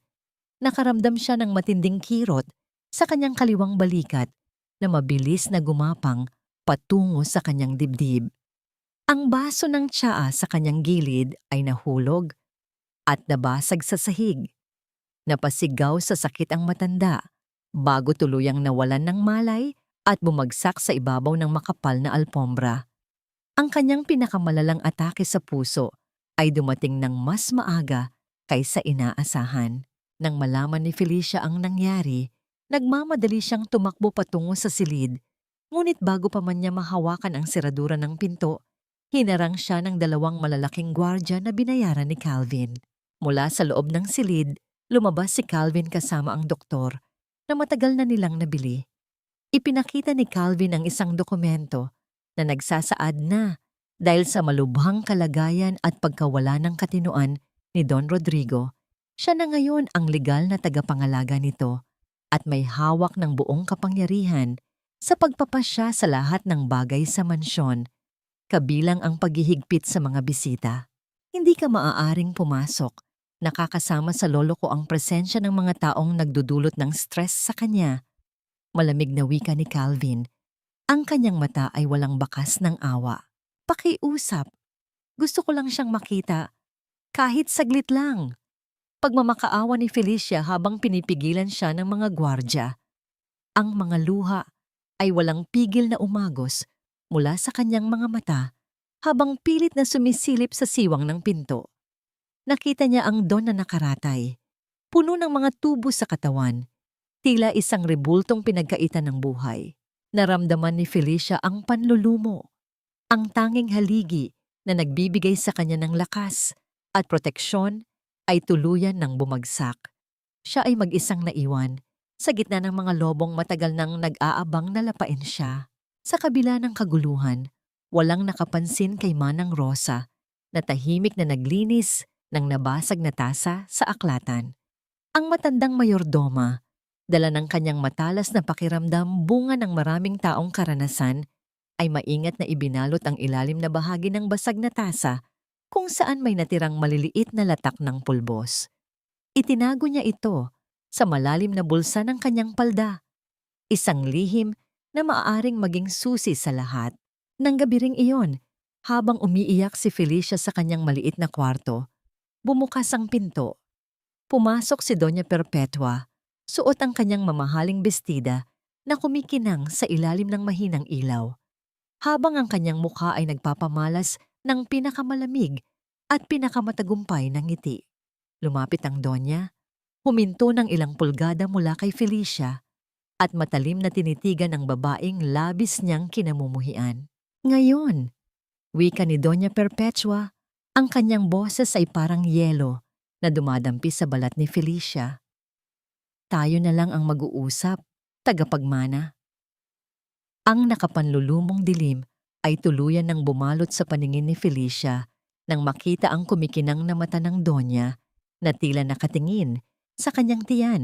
nakaramdam siya ng matinding kirot sa kanyang kaliwang balikat na mabilis na gumapang patungo sa kanyang dibdib. Ang baso ng tsaa sa kanyang gilid ay nahulog at nabasag sa sahig. Napasigaw sa sakit ang matanda bago tuluyang nawalan ng malay at bumagsak sa ibabaw ng makapal na alpombra. Ang kanyang pinakamalalang atake sa puso ay dumating ng mas maaga kaysa inaasahan. Nang malaman ni Felicia ang nangyari, nagmamadali siyang tumakbo patungo sa silid. Ngunit bago pa man niya mahawakan ang seradura ng pinto, hinarang siya ng dalawang malalaking gwardya na binayaran ni Calvin. Mula sa loob ng silid, lumabas si Calvin kasama ang doktor na matagal na nilang nabili. Ipinakita ni Calvin ang isang dokumento na nagsasaad na dahil sa malubhang kalagayan at pagkawala ng katinoan ni Don Rodrigo, siya na ngayon ang legal na tagapangalaga nito at may hawak ng buong kapangyarihan sa pagpapasya sa lahat ng bagay sa mansyon, kabilang ang paghihigpit sa mga bisita. Hindi ka maaaring pumasok. Nakakasama sa lolo ko ang presensya ng mga taong nagdudulot ng stress sa kanya. Malamig na wika ni Calvin. Ang kanyang mata ay walang bakas ng awa. Pakiusap. Gusto ko lang siyang makita. Kahit saglit lang. Pagmamakaawa ni Felicia habang pinipigilan siya ng mga gwardya. Ang mga luha ay walang pigil na umagos mula sa kanyang mga mata habang pilit na sumisilip sa siwang ng pinto. Nakita niya ang Don na nakaratay, puno ng mga tubo sa katawan, tila isang rebultong pinagkaitan ng buhay. Naramdaman ni Felicia ang panlulumo, ang tanging haligi na nagbibigay sa kanya ng lakas at proteksyon ay tuluyan ng bumagsak. Siya ay mag-isang naiwan sa gitna ng mga lobong matagal nang nag-aabang na lapain siya. Sa kabila ng kaguluhan, walang nakapansin kay Manang Rosa na tahimik na naglinis ng nabasag na tasa sa aklatan. Ang matandang mayordoma, dala ng kanyang matalas na pakiramdam bunga ng maraming taong karanasan, ay maingat na ibinalot ang ilalim na bahagi ng basag na tasa kung saan may natirang maliliit na latak ng pulbos. Itinago niya ito sa malalim na bulsa ng kanyang palda, isang lihim na maaaring maging susi sa lahat. Nang gabi ring iyon, habang umiiyak si Felicia sa kanyang maliit na kwarto, bumukas ang pinto. Pumasok si Doña Perpetua, suot ang kanyang mamahaling bestida na kumikinang sa ilalim ng mahinang ilaw, habang ang kanyang mukha ay nagpapamalas ng pinakamalamig at pinakamatagumpay ng ngiti. Lumapit ang Donya, huminto ng ilang pulgada mula kay Felicia, at matalim na tinitigan ang babaeng labis niyang kinamumuhian. Ngayon, wika ni Doña Perpetua, ang kanyang boses ay parang yelo na dumadampi sa balat ni Felicia. Tayo na lang ang mag-uusap, tagapagmana. Ang nakapanlulumong dilim ay tuluyan ng bumalot sa paningin ni Felicia nang makita ang kumikinang na mata ng Donya na tila nakatingin sa kanyang tiyan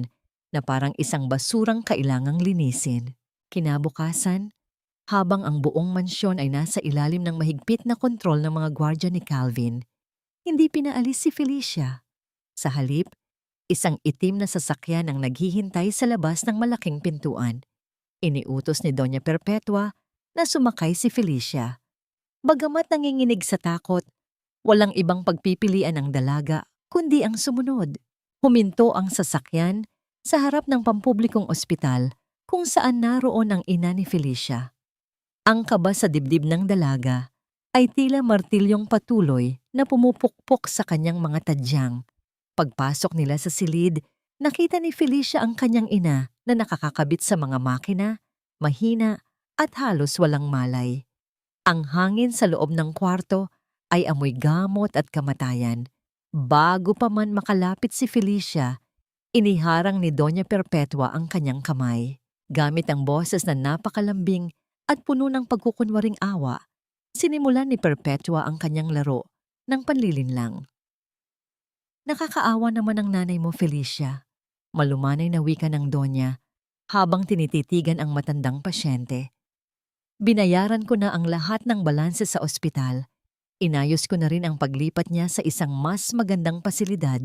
na parang isang basurang kailangang linisin. Kinabukasan, habang ang buong mansyon ay nasa ilalim ng mahigpit na kontrol ng mga gwardya ni Calvin, hindi pinaalis si Felicia. Sa halip, isang itim na sasakyan ang naghihintay sa labas ng malaking pintuan. Iniutos ni Doña Perpetua na sumakay si Felicia. Bagamat nanginginig sa takot, walang ibang pagpipilian ang dalaga kundi ang sumunod. Huminto ang sasakyan sa harap ng pampublikong ospital kung saan naroon ang ina ni Felicia. Ang kaba sa dibdib ng dalaga ay tila martilyong patuloy na pumupukpok sa kanyang mga tadyang. Pagpasok nila sa silid, nakita ni Felicia ang kanyang ina na nakakakabit sa mga makina, mahina at halos walang malay. Ang hangin sa loob ng kwarto ay amoy gamot at kamatayan. Bago pa man makalapit si Felicia, iniharang ni Doña Perpetua ang kanyang kamay. Gamit ang boses na napakalambing at puno ng pagkukunwaring awa, sinimulan ni Perpetua ang kanyang laro ng panlilinlang. Nakakaawa naman ang nanay mo, Felicia. Malumanay na wika ng Donya habang tinititigan ang matandang pasyente. Binayaran ko na ang lahat ng balanse sa ospital. Inayos ko na rin ang paglipat niya sa isang mas magandang pasilidad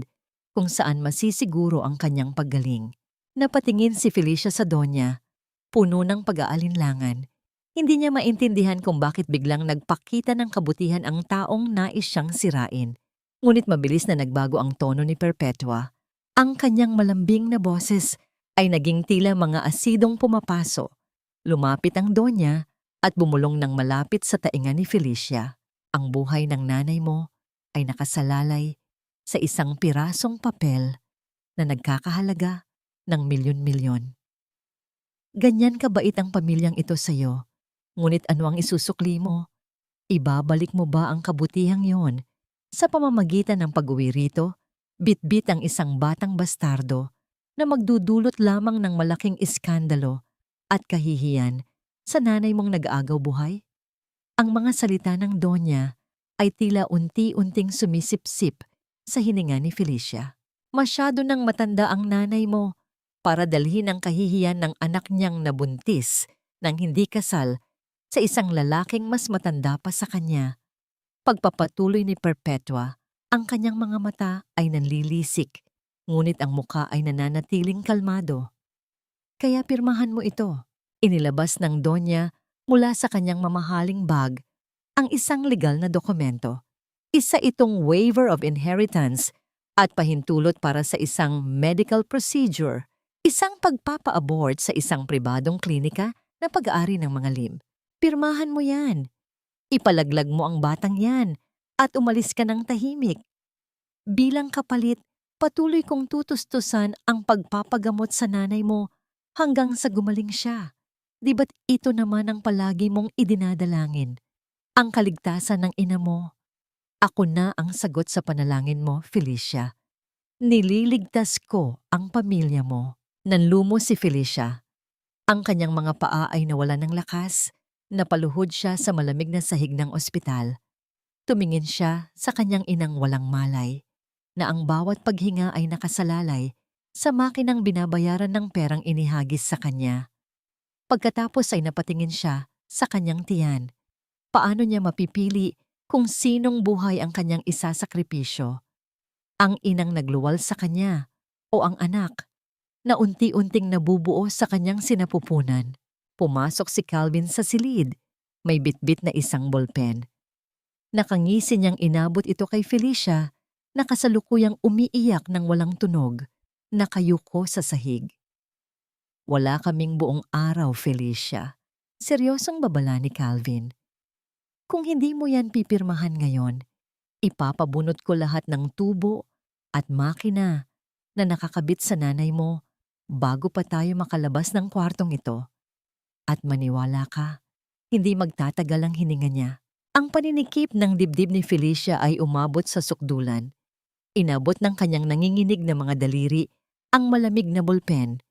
kung saan masisiguro ang kanyang paggaling. Napatingin si Felicia sa Donya, puno ng pag-aalinlangan. Hindi niya maintindihan kung bakit biglang nagpakita ng kabutihan ang taong nais siyang sirain. Ngunit mabilis na nagbago ang tono ni Perpetua. Ang kanyang malambing na boses ay naging tila mga asidong pumapaso. Lumapit ang Donya at bumulong ng malapit sa tainga ni Felicia. Ang buhay ng nanay mo ay nakasalalay sa isang pirasong papel na nagkakahalaga ng milyon-milyon. Ganyan kabait ang pamilyang ito sa'yo, ngunit ano ang isusukli mo? Ibabalik mo ba ang kabutihang yon sa pamamagitan ng pag-uwi rito? Bitbit ang isang batang bastardo na magdudulot lamang ng malaking iskandalo at kahihiyan sa nanay mong nag-aagaw buhay? Ang mga salita ng Donya ay tila unti-unting sumisipsip sa hininga ni Felicia. Masyado nang matanda ang nanay mo para dalhin ang kahihiyan ng anak niyang nabuntis ng hindi kasal sa isang lalaking mas matanda pa sa kanya. Pagpapatuloy ni Perpetua, ang kanyang mga mata ay nanlilisik, ngunit ang muka ay nananatiling kalmado. Kaya pirmahan mo ito. Inilabas ng Donya mula sa kanyang mamahaling bag ang isang legal na dokumento. Isa itong waiver of inheritance at pahintulot para sa isang medical procedure, isang pagpapa-abort sa isang pribadong klinika na pag-aari ng mga limb. Pirmahan mo yan. Ipalaglag mo ang batang yan at umalis ka ng tahimik. Bilang kapalit, patuloy kong tutustusan ang pagpapagamot sa nanay mo hanggang sa gumaling siya. Di ba't ito naman ang palagi mong idinadalangin? Ang kaligtasan ng ina mo. Ako na ang sagot sa panalangin mo, Felicia. Nililigtas ko ang pamilya mo. Nanlumo si Felicia. Ang kanyang mga paa ay nawalan ng lakas. Napaluhod siya sa malamig na sahig ng ospital. Tumingin siya sa kanyang inang walang malay, na ang bawat paghinga ay nakasalalay sa makinang binabayaran ng perang inihagis sa kanya. Pagkatapos ay napatingin siya sa kanyang tiyan. Paano niya mapipili kung sinong buhay ang kanyang isasakripisyo? Ang inang nagluwal sa kanya o ang anak na unti-unting nabubuo sa kanyang sinapupunan? Pumasok si Calvin sa silid, may bitbit na isang bolpen. Nakangisi niyang inabot ito kay Felicia na kasalukuyang umiiyak ng walang tunog, nakayuko sa sahig. Wala kaming buong araw, Felicia. Seryosong babala ni Calvin. Kung hindi mo yan pipirmahan ngayon, ipapabunot ko lahat ng tubo at makina na nakakabit sa nanay mo bago pa tayo makalabas ng kwartong ito. At maniwala ka, hindi magtatagal ang hininga niya. Ang paninikip ng dibdib ni Felicia ay umabot sa sukdulan. Inabot ng kanyang nanginginig na mga daliri ang malamig na bolpen.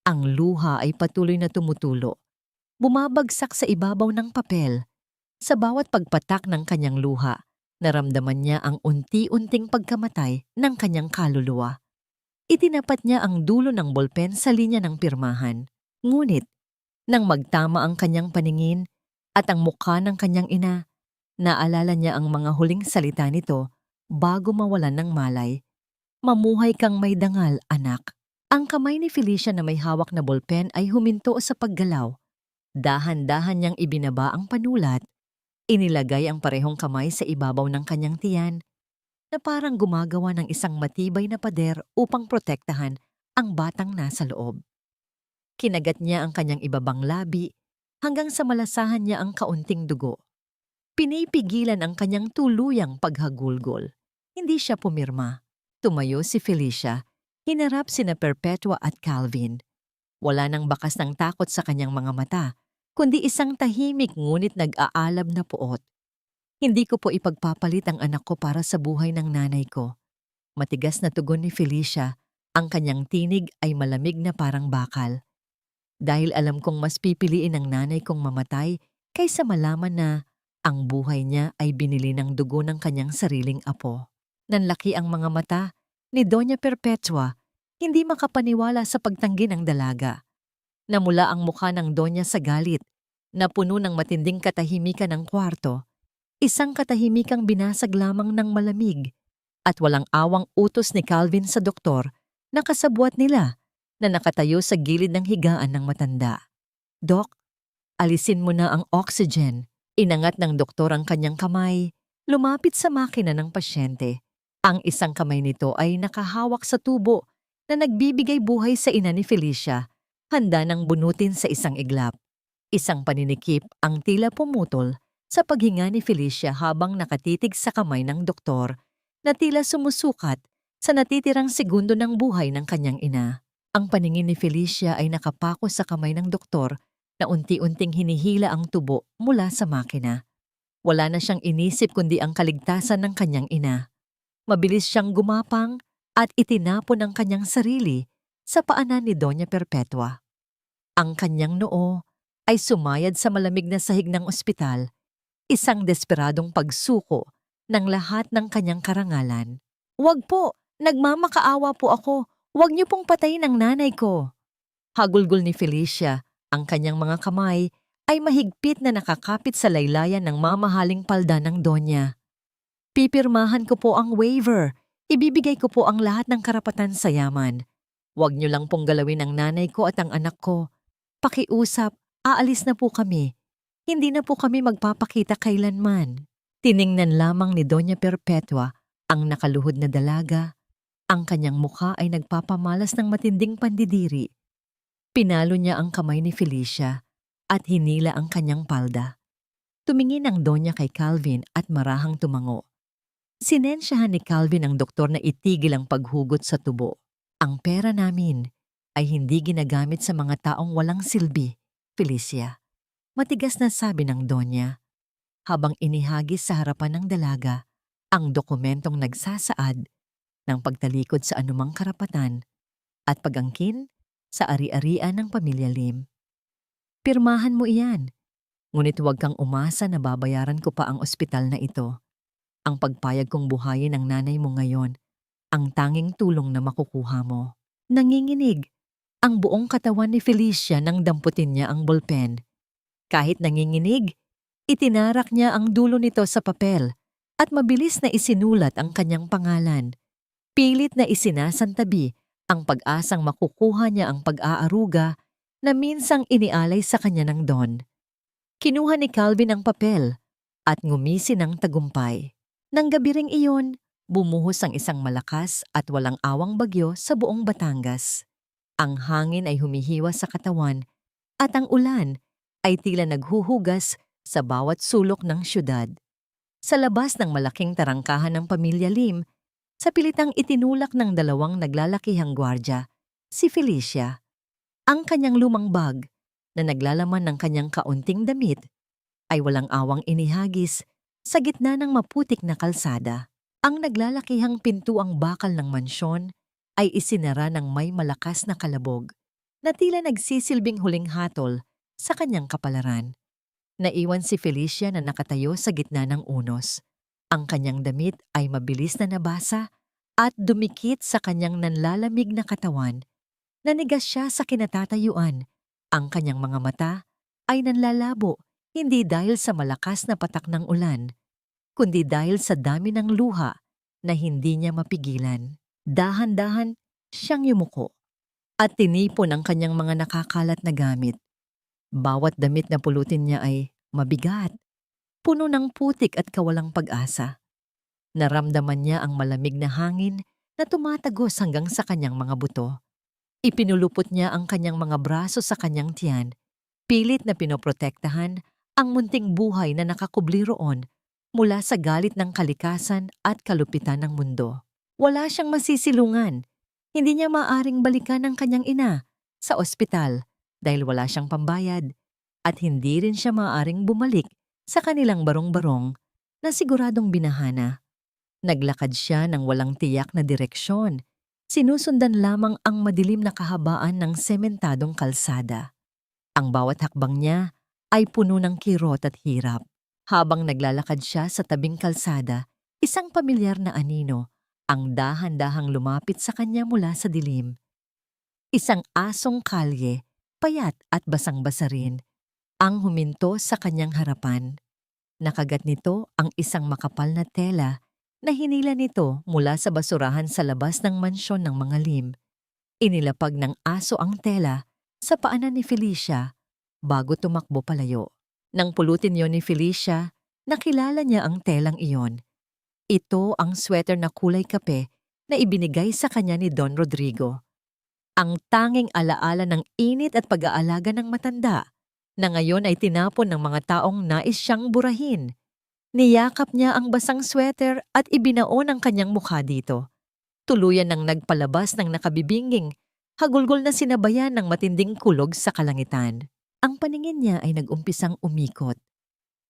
Ang luha ay patuloy na tumutulo. Bumabagsak sa ibabaw ng papel. Sa bawat pagpatak ng kanyang luha, naramdaman niya ang unti-unting pagkamatay ng kanyang kaluluwa. Itinapat niya ang dulo ng bolpen sa linya ng pirmahan. Ngunit, nang magtama ang kanyang paningin at ang mukha ng kanyang ina, naalala niya ang mga huling salita nito bago mawalan ng malay. Mamuhay kang may dangal, anak. Ang kamay ni Felicia na may hawak na bolpen ay huminto sa paggalaw. Dahan-dahan niyang ibinaba ang panulat. Inilagay ang parehong kamay sa ibabaw ng kanyang tiyan na parang gumagawa ng isang matibay na pader upang protektahan ang batang nasa loob. Kinagat niya ang kanyang ibabang labi hanggang sa malasahan niya ang kaunting dugo. Pinipigilan ang kanyang tuluyang paghagulgol. Hindi siya pumirma. Tumayo si Felicia, hinarap sina Perpetua at Calvin. Wala nang bakas ng takot sa kanyang mga mata, kundi isang tahimik ngunit nag-aalab na puot. Hindi ko po ipagpapalit ang anak ko para sa buhay ng nanay ko. Matigas na tugon ni Felicia, ang kanyang tinig ay malamig na parang bakal. Dahil alam kong mas pipiliin ng nanay kong mamatay kaysa malaman na ang buhay niya ay binili ng dugo ng kanyang sariling apo. Nanlaki ang mga mata ni Doña Perpetua, hindi makapaniwala sa pagtanggi ng dalaga. Namula ang mukha ng Donya sa galit, na puno ng matinding katahimikan ng kwarto, isang katahimikang binasag lamang ng malamig, at walang awang utos ni Calvin sa doktor na kasabwat nila na nakatayo sa gilid ng higaan ng matanda. Dok, alisin mo na ang oxygen. Inangat ng doktor ang kanyang kamay, lumapit sa makina ng pasyente. Ang isang kamay nito ay nakahawak sa tubo na nagbibigay buhay sa ina ni Felicia, handa nang bunutin sa isang iglap. Isang paninikip ang tila pumutol sa paghinga ni Felicia habang nakatitig sa kamay ng doktor na tila sumusukat Sa natitirang segundo ng buhay ng kanyang ina, ang paningin ni Felicia ay nakapako sa kamay ng doktor na unti-unting hinihila ang tubo mula sa makina. Wala na siyang inisip kundi ang kaligtasan ng kanyang ina. Mabilis siyang gumapang at itinapon ang kanyang sarili sa paanan ni Doña Perpetua. Ang kanyang noo ay sumayad sa malamig na sahig ng ospital, isang desperadong pagsuko ng lahat ng kanyang karangalan. "Wag po! Nagmamakaawa po ako! Wag niyo pong patayin ang nanay ko!" Hagulgol ni Felicia, ang kanyang mga kamay ay mahigpit na nakakapit sa laylayan ng mamahaling palda ng Donya. "Pipirmahan ko po ang waiver. Ibibigay ko po ang lahat ng karapatan sa yaman. Huwag niyo lang pong galawin ang nanay ko at ang anak ko. Pakiusap, aalis na po kami. Hindi na po kami magpapakita kailanman." Tiningnan lamang ni Doña Perpetua ang nakaluhod na dalaga. Ang kanyang mukha ay nagpapamalas ng matinding pandidiri. Pinalo niya ang kamay ni Felicia at hinila ang kanyang palda. Tumingin ang Donya kay Calvin at marahang tumango. Sinensyahan ni Calvin ang doktor na itigil ang paghugot sa tubo. "Ang pera namin ay hindi ginagamit sa mga taong walang silbi, Felicia," matigas na sabi ng Donya, habang inihagis sa harapan ng dalaga ang dokumentong nagsasaad ng pagtalikod sa anumang karapatan at pag-angkin sa ari-arian ng pamilya Lim. "Pirmahan mo iyan, ngunit huwag kang umasa na babayaran ko pa ang ospital na ito. Ang pagpayag kong buhayin ang nanay mo ngayon, ang tanging tulong na makukuha mo." Nanginginig ang buong katawan ni Felicia nang damputin niya ang bolpen. Kahit nanginginig, itinarak niya ang dulo nito sa papel at mabilis na isinulat ang kanyang pangalan. Pilit na isinasantabi ang pag-asang makukuha niya ang pag-aaruga na minsang inialay sa kanya ng Don. Kinuha ni Calvin ang papel at ngumisi ng tagumpay. Nang gabi ring iyon, bumuhos ang isang malakas at walang awang bagyo sa buong Batangas. Ang hangin ay humihiwa sa katawan at ang ulan ay tila naghuhugas sa bawat sulok ng syudad. Sa labas ng malaking tarangkahan ng pamilya Lim, sa pilitang itinulak ng dalawang naglalakihang gwardya, si Felicia. Ang kanyang lumang bag na naglalaman ng kanyang kaunting damit ay walang awang inihagis sa gitna ng maputik na kalsada. Ang naglalakihang pintuang bakal ng mansyon ay isinara ng may malakas na kalabog na tila nagsisilbing huling hatol sa kanyang kapalaran. Naiwan si Felicia na nakatayo sa gitna ng unos. Ang kanyang damit ay mabilis na nabasa at dumikit sa kanyang nanlalamig na katawan. Nanigas siya sa kinatatayuan. Ang kanyang mga mata ay nanlalabo hindi dahil sa malakas na patak ng ulan, kundi dahil sa dami ng luha na hindi niya mapigilan. Dahan-dahan siyang yumuko at tinipon ang kanyang mga nakakalat na gamit. Bawat damit na pulutin niya ay mabigat, puno ng putik at kawalang pag-asa. Naramdaman niya ang malamig na hangin na tumatagos hanggang sa kanyang mga buto. Ipinulupot niya ang kanyang mga braso sa kanyang tiyan, pilit na pinoprotektahan ang munting buhay na nakakubli roon mula sa galit ng kalikasan at kalupitan ng mundo. Wala siyang masisilungan. Hindi niya maaring balikan ang kanyang ina sa ospital dahil wala siyang pambayad at hindi rin siya maaring bumalik sa kanilang barong-barong na siguradong binahana. Naglakad siya ng walang tiyak na direksyon. Sinusundan lamang ang madilim na kahabaan ng sementadong kalsada. Ang bawat hakbang niya ay puno ng kirot at hirap. Habang naglalakad siya sa tabing kalsada, isang pamilyar na anino ang dahan-dahang lumapit sa kanya mula sa dilim. Isang asong kalye, payat at basang-basa rin, ang huminto sa kanyang harapan. Nakagat nito ang isang makapal na tela na hinila nito mula sa basurahan sa labas ng mansyon ng mga Lim. Inilapag ng aso ang tela sa paanan ni Felicia bago tumakbo palayo. Nang pulutin yon ni Felicia, nakilala niya ang telang iyon. Ito ang sweater na kulay kape na ibinigay sa kanya ni Don Rodrigo. Ang tanging alaala ng init at pag-aalaga ng matanda na ngayon ay tinapon ng mga taong nais siyang burahin. Niyakap niya ang basang sweater at ibinaon ang kanyang mukha dito. tuluyan ng nagpalabas ng nakabibinging, hagulgol na sinabayan ng matinding kulog sa kalangitan. Ang paningin niya ay nag-umpisang umikot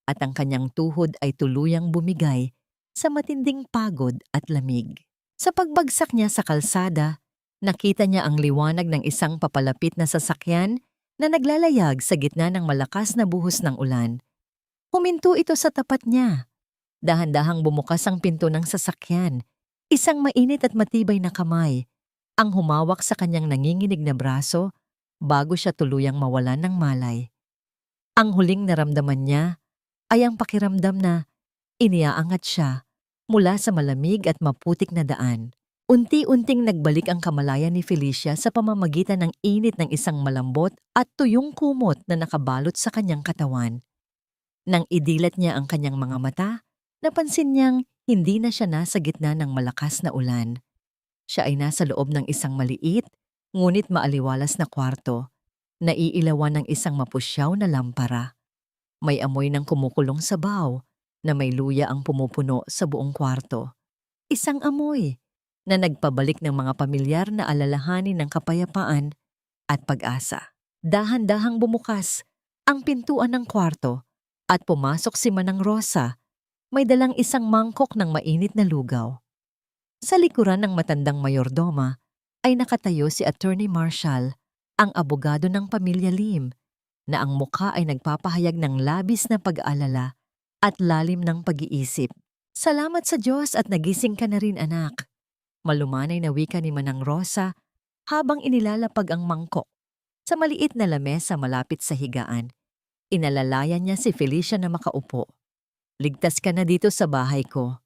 at ang kanyang tuhod ay tuluyang bumigay sa matinding pagod at lamig. Sa pagbagsak niya sa kalsada, nakita niya ang liwanag ng isang papalapit na sasakyan na naglalayag sa gitna ng malakas na buhos ng ulan. Huminto ito sa tapat niya. Dahan-dahang bumukas ang pinto ng sasakyan. Isang mainit at matibay na kamay ang humawak sa kanyang nanginginig na braso bago siya tuluyang mawalan ng malay. Ang huling naramdaman niya ay ang pakiramdam na iniaangat siya mula sa malamig at maputik na daan. Unti-unting nagbalik ang kamalayan ni Felicia sa pamamagitan ng init ng isang malambot at tuyong kumot na nakabalot sa kanyang katawan. Nang idilat niya ang kanyang mga mata, napansin niyang hindi na siya nasa gitna ng malakas na ulan. Siya ay nasa loob ng isang maliit, ngunit maaliwalas na kwarto, naiilawan ng isang mapusyaw na lampara. May amoy ng kumukulong sabaw na may luya ang pumupuno sa buong kwarto. Isang amoy na nagpabalik ng mga pamilyar na alalahanin ng kapayapaan at pag-asa. Dahan-dahang bumukas ang pintuan ng kwarto at pumasok si Manang Rosa. May dalang isang mangkok ng mainit na lugaw. Sa likuran ng matandang mayordoma ay nakatayo si Attorney Marshall, ang abogado ng pamilya Lim, na ang mukha ay nagpapahayag ng labis na pag-aalala at lalim ng pag-iisip. Salamat sa Diyos at nagising ka na rin, anak. Malumanay na wika ni Manang Rosa habang inilalapag ang mangkok sa maliit na lamesa malapit sa higaan. Inalalayan niya si Felicia na makaupo. Ligtas ka na dito sa bahay ko.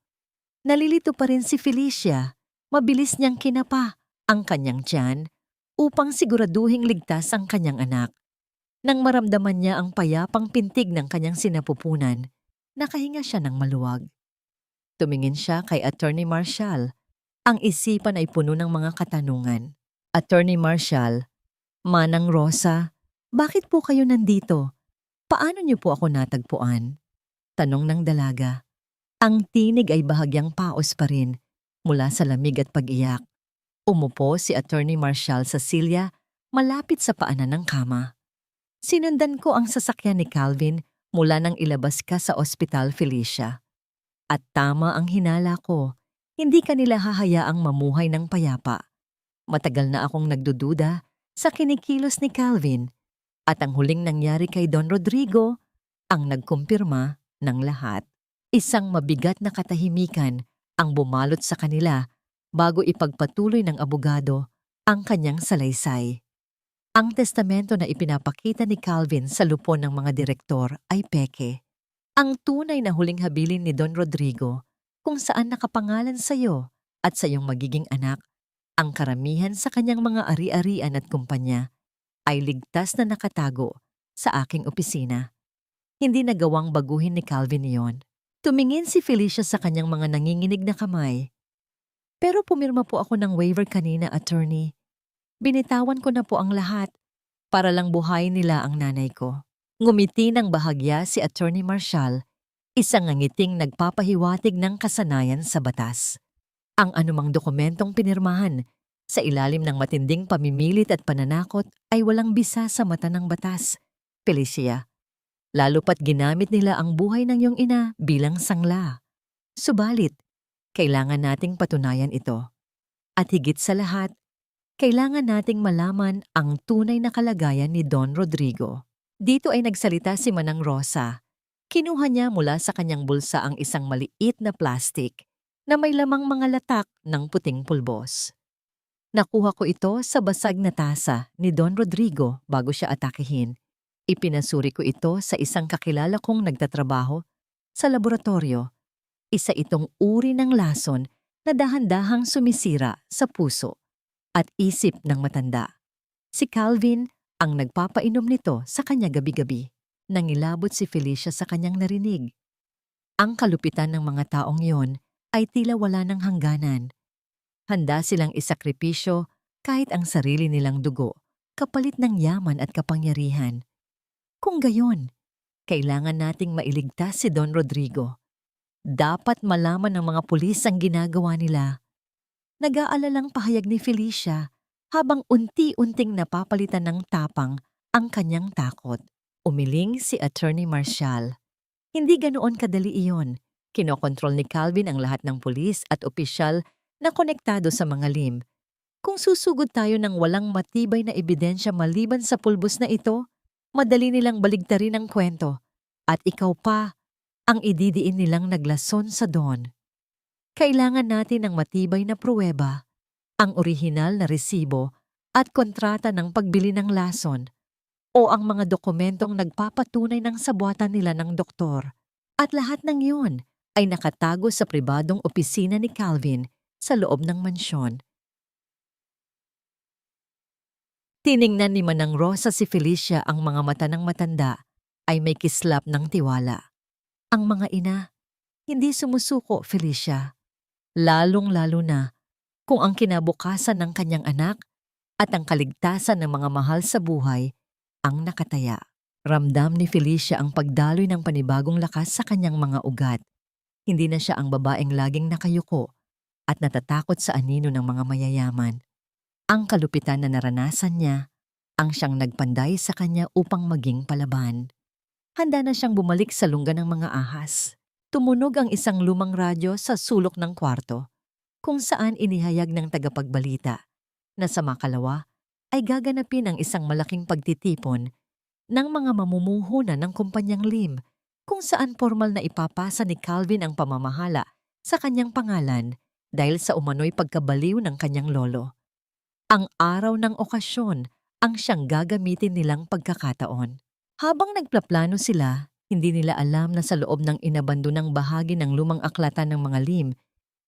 Nalilito pa rin si Felicia. Mabilis niyang kinapa ang kanyang tiyan upang siguraduhing ligtas ang kanyang anak. Nang maramdaman niya ang payapang pintig ng kanyang sinapupunan, nakahinga siya ng maluwag. Tumingin siya kay Attorney Marshall. Ang isipan ay puno ng mga katanungan. Attorney Marshall, Manang Rosa, bakit po kayo nandito? Paano niyo po ako natagpuan? Tanong ng dalaga. Ang tinig ay bahagyang paos pa rin mula sa lamig at pag-iyak. Umupo si Attorney Marshall sa silya malapit sa paanan ng kama. Sinundan ko ang sasakyan ni Calvin mula nang ilabas ka sa ospital, Felicia. At tama ang hinala ko, hindi ka nila hahayaang mamuhay ng payapa. Matagal na akong nagdududa sa kinikilos ni Calvin at ang huling nangyari kay Don Rodrigo ang nagkumpirma ng lahat. Isang mabigat na katahimikan ang bumalot sa kanila bago ipagpatuloy ng abogado ang kanyang salaysay. Ang testamento na ipinapakita ni Calvin sa lupon ng mga direktor ay peke. Ang tunay na huling habilin ni Don Rodrigo kung saan nakapangalan sa iyo at sa iyong magiging anak, ang karamihan sa kanyang mga ari-arian at kumpanya ay ligtas na nakatago sa aking opisina. Hindi nagawang baguhin ni Calvin iyon. Tumingin si Felicia sa kanyang mga nanginginig na kamay. Pero pumirma po ako ng waiver kanina, attorney. Binitawan ko na po ang lahat para lang buhayin nila ang nanay ko. Ngumiti ng bahagya si Attorney Marshall, isang ngiting nagpapahiwatig ng kasanayan sa batas. Ang anumang dokumentong pinirmahan sa ilalim ng matinding pamimilit at pananakot ay walang bisa sa mata ng batas, Felicia. Lalo pat ginamit nila ang buhay ng iyong ina bilang sangla. Subalit, kailangan nating patunayan ito. At higit sa lahat, kailangan nating malaman ang tunay na kalagayan ni Don Rodrigo. Dito ay nagsalita si Manang Rosa. Kinuha niya mula sa kanyang bulsa ang isang maliit na plastik na may lamang mga latak ng puting pulbos. Nakuha ko ito sa basag na tasa ni Don Rodrigo bago siya atakihin. Ipinasuri ko ito sa isang kakilala kong nagtatrabaho sa laboratorio. Isa itong uri ng lason na dahan-dahang sumisira sa puso at isip ng matanda. Si Calvin ang nagpapainom nito sa kanya gabi-gabi. Nangilabot si Felicia sa kanyang narinig. Ang kalupitan ng mga taong iyon ay tila wala ng hangganan. Handa silang isakripisyo kahit ang sarili nilang dugo, kapalit ng yaman at kapangyarihan. Kung gayon, kailangan nating mailigtas si Don Rodrigo. Dapat malaman ng mga pulis ang ginagawa nila. Nag-aalalang pahayag ni Felicia habang unti-unting napapalitan ng tapang ang kanyang takot. Umiling si Attorney Marcial. Hindi ganoon kadali iyon. Kinokontrol ni Calvin ang lahat ng pulis at opisyal na konektado sa mga lim. Kung susugod tayo ng walang matibay na ebidensya maliban sa pulbos na ito, madali nilang baligtarin ang kwento. At ikaw pa, ang ididiin nilang naglason sa Don. Kailangan natin ng matibay na pruweba, ang orihinal na resibo at kontrata ng pagbili ng lason o ang mga dokumentong nagpapatunay ng sabuatan nila ng doktor. At lahat ng yun ay nakatago sa pribadong opisina ni Calvin sa loob ng mansyon. Tiningnan ni Manang Rosa si Felicia, ang mga mata ng matanda ay may kislap ng tiwala. Ang mga ina, hindi sumusuko, Felicia. Lalong-lalo na kung ang kinabukasan ng kanyang anak at ang kaligtasan ng mga mahal sa buhay ang nakataya. Ramdam ni Felicia ang pagdaloy ng panibagong lakas sa kanyang mga ugat. Hindi na siya ang babaeng laging nakayuko at natatakot sa anino ng mga mayayaman. Ang kalupitan na naranasan niya ang siyang nagpanday sa kanya upang maging palaban. Handa na siyang bumalik sa lungga ng mga ahas. Tumunog ang isang lumang radyo sa sulok ng kwarto, kung saan inihayag ng tagapagbalita na sa makalawa ay gaganapin ang isang malaking pagtitipon ng mga mamumuhunan ng kumpanyang Lim, kung saan formal na ipapasa ni Calvin ang pamamahala sa kanyang pangalan dahil sa umano'y pagkabaliw ng kanyang lolo. Ang araw ng okasyon ang siyang gagamitin nilang pagkakataon. Habang nagplaplano sila, hindi nila alam na sa loob ng inabandonang bahagi ng lumang aklatan ng mga Lim,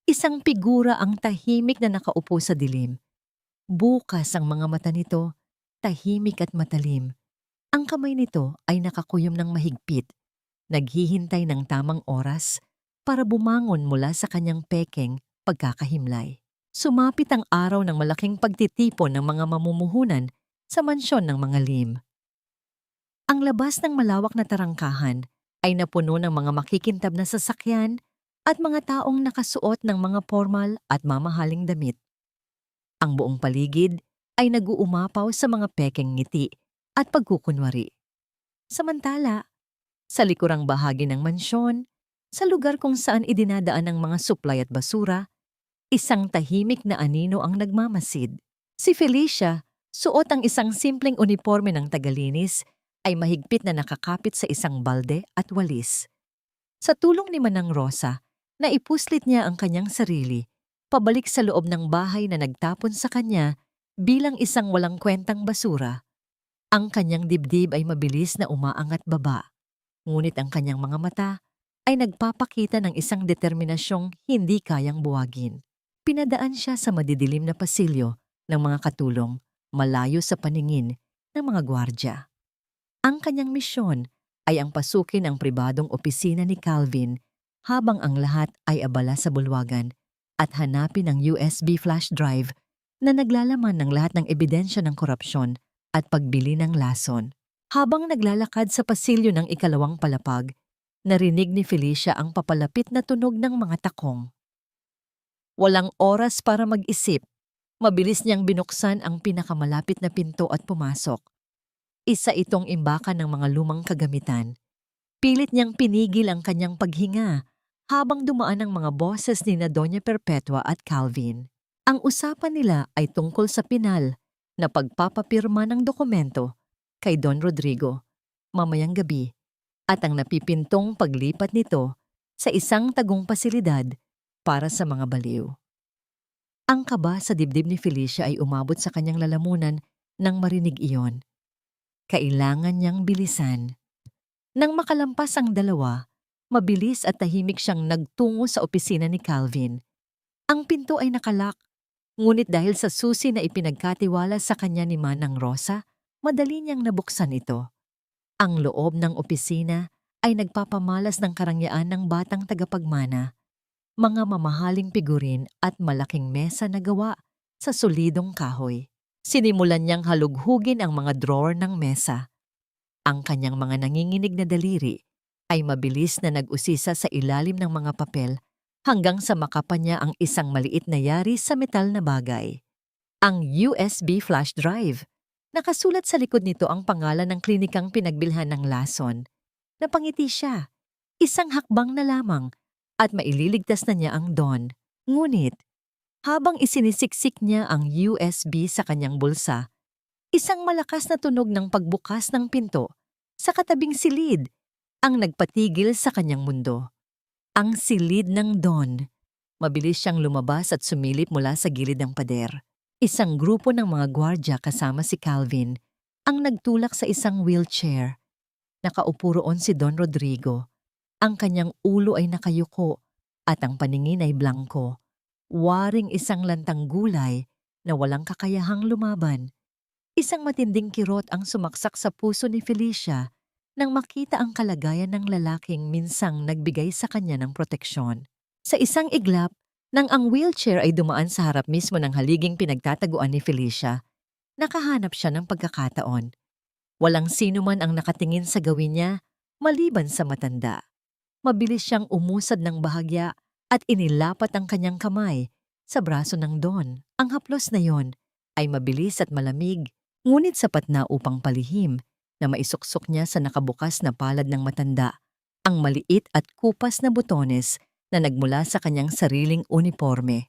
isang figura ang tahimik na nakaupo sa dilim. Bukas ang mga mata nito, tahimik at matalim. Ang kamay nito ay nakakuyom ng mahigpit, naghihintay ng tamang oras para bumangon mula sa kanyang pekeng pagkakahimlay. Sumapit ang araw ng malaking pagtitipon ng mga mamumuhunan sa mansyon ng mga Lim. Ang labas ng malawak na tarangkahan ay napuno ng mga makikintab na sasakyan at mga taong nakasuot ng mga formal at mamahaling damit. Ang buong paligid ay nag-uumapaw sa mga pekeng ngiti at pagkukunwari. Samantala, sa likurang bahagi ng mansyon, sa lugar kung saan idinadaan ang mga suplay at basura, isang tahimik na anino ang nagmamasid. Si Felicia, suot ang isang simpleng uniforme ng tagalinis, ay mahigpit na nakakapit sa isang balde at walis. Sa tulong ni Manang Rosa, naipuslit niya ang kanyang sarili, pabalik sa loob ng bahay na nagtapon sa kanya bilang isang walang kwentang basura. Ang kanyang dibdib ay mabilis na umaangat baba, ngunit ang kanyang mga mata ay nagpapakita ng isang determinasyong hindi kayang buwagin. Pinadaan siya sa madidilim na pasilyo ng mga katulong, malayo sa paningin ng mga gwardya. Ang kanyang misyon ay ang pasukin ang pribadong opisina ni Calvin habang ang lahat ay abala sa bulwagan at hanapin ang USB flash drive na naglalaman ng lahat ng ebidensya ng korupsyon at pagbili ng lason. Habang naglalakad sa pasilyo ng ikalawang palapag, narinig ni Felicia ang papalapit na tunog ng mga takong. Walang oras para mag-isip, mabilis niyang binuksan ang pinakamalapit na pinto at pumasok. Isa itong imbakan ng mga lumang kagamitan. Pilit niyang pinigil ang kanyang paghinga habang dumaan ang mga boses ni na Doña Perpetua at Calvin. Ang usapan nila ay tungkol sa pinal na pagpapapirma ng dokumento kay Don Rodrigo mamayang gabi at ang napipintong paglipat nito sa isang tagong pasilidad para sa mga baliw. Ang kaba sa dibdib ni Felicia ay umabot sa kanyang lalamunan nang marinig iyon. Kailangan niyang bilisan. Nang makalampas ang dalawa, mabilis at tahimik siyang nagtungo sa opisina ni Calvin. Ang pinto ay nakalak, ngunit dahil sa susi na ipinagkatiwala sa kanya ni Manang Rosa, madali niyang nabuksan ito. Ang loob ng opisina ay nagpapamalas ng karangyaan ng batang tagapagmana, mga mamahaling figurin at malaking mesa na gawa sa solidong kahoy. Sinimulan niyang halughugin ang mga drawer ng mesa. Ang kanyang mga nanginginig na daliri ay mabilis na nag-usisa sa ilalim ng mga papel hanggang sa makapa niya ang isang maliit na yari sa metal na bagay. Ang USB flash drive. Nakasulat sa likod nito ang pangalan ng klinikang pinagbilhan ng lason. Napangiti siya. Isang hakbang na lamang at maililigtas na niya ang Dawn. Ngunit, habang isinisiksik niya ang USB sa kanyang bulsa, isang malakas na tunog ng pagbukas ng pinto sa katabing silid ang nagpatigil sa kanyang mundo. Ang silid ng Dawn. Mabilis siyang lumabas at sumilip mula sa gilid ng pader. Isang grupo ng mga gwardya kasama si Calvin ang nagtulak sa isang wheelchair. Nakaupo roon si Don Rodrigo. Ang kanyang ulo ay nakayuko at ang paningin ay blangko. Waring isang lantang gulay na walang kakayahang lumaban. Isang matinding kirot ang sumaksak sa puso ni Felicia nang makita ang kalagayan ng lalaking minsang nagbigay sa kanya ng proteksyon. Sa isang iglap, nang ang wheelchair ay dumaan sa harap mismo ng haliging pinagtataguan ni Felicia, nakahanap siya ng pagkakataon. Walang sino man ang nakatingin sa gawin niya maliban sa matanda. Mabilis siyang umusad ng bahagya at inilapat ang kanyang kamay sa braso ng Don. Ang haplos na yon ay mabilis at malamig, ngunit sapat na upang palihim na maisuksok niya sa nakabukas na palad ng matanda ang maliit at kupas na butones na nagmula sa kanyang sariling uniforme.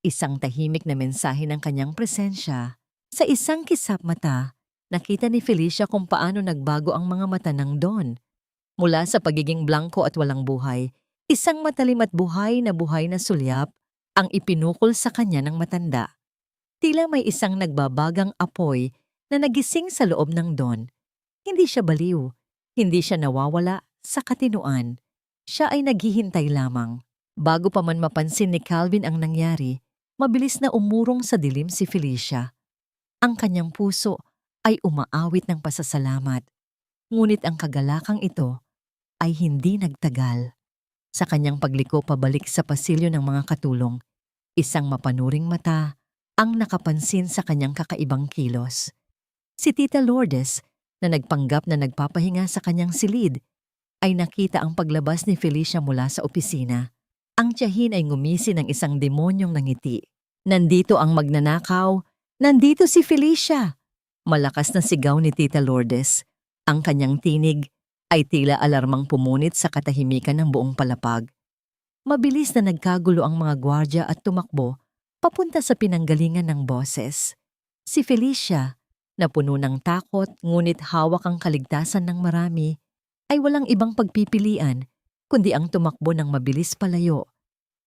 Isang tahimik na mensahe ng kanyang presensya. Sa isang kisap mata, nakita ni Felicia kung paano nagbago ang mga mata ng Don. Mula sa pagiging blangko at walang buhay, isang matalim at buhay na sulyap ang ipinukol sa kanya ng matanda. Tila may isang nagbabagang apoy na nagising sa loob ng Don. Hindi siya baliw, hindi siya nawawala sa katinuan. Siya ay naghihintay lamang. Bago pa man mapansin ni Calvin ang nangyari, mabilis na umurong sa dilim si Felicia. Ang kanyang puso ay umaawit ng pasasalamat. Ngunit ang kagalakang ito ay hindi nagtagal. Sa kanyang pagliko pabalik sa pasilyo ng mga katulong, isang mapanuring mata ang nakapansin sa kanyang kakaibang kilos. Si Tita Lourdes, na nagpanggap na nagpapahinga sa kanyang silid, ay nakita ang paglabas ni Felicia mula sa opisina. Ang tiyahin ay ngumisi ng isang demonyong nangiti. Nandito ang magnanakaw! Nandito si Felicia! Malakas na sigaw ni Tita Lourdes. Ang kanyang tinig ay tila alarmang pumunit sa katahimikan ng buong palapag. Mabilis na nagkagulo ang mga gwardya at tumakbo papunta sa pinanggalingan ng boses. Si Felicia, na puno ng takot ngunit hawak ang kaligtasan ng marami, ay walang ibang pagpipilian kundi ang tumakbo ng mabilis palayo.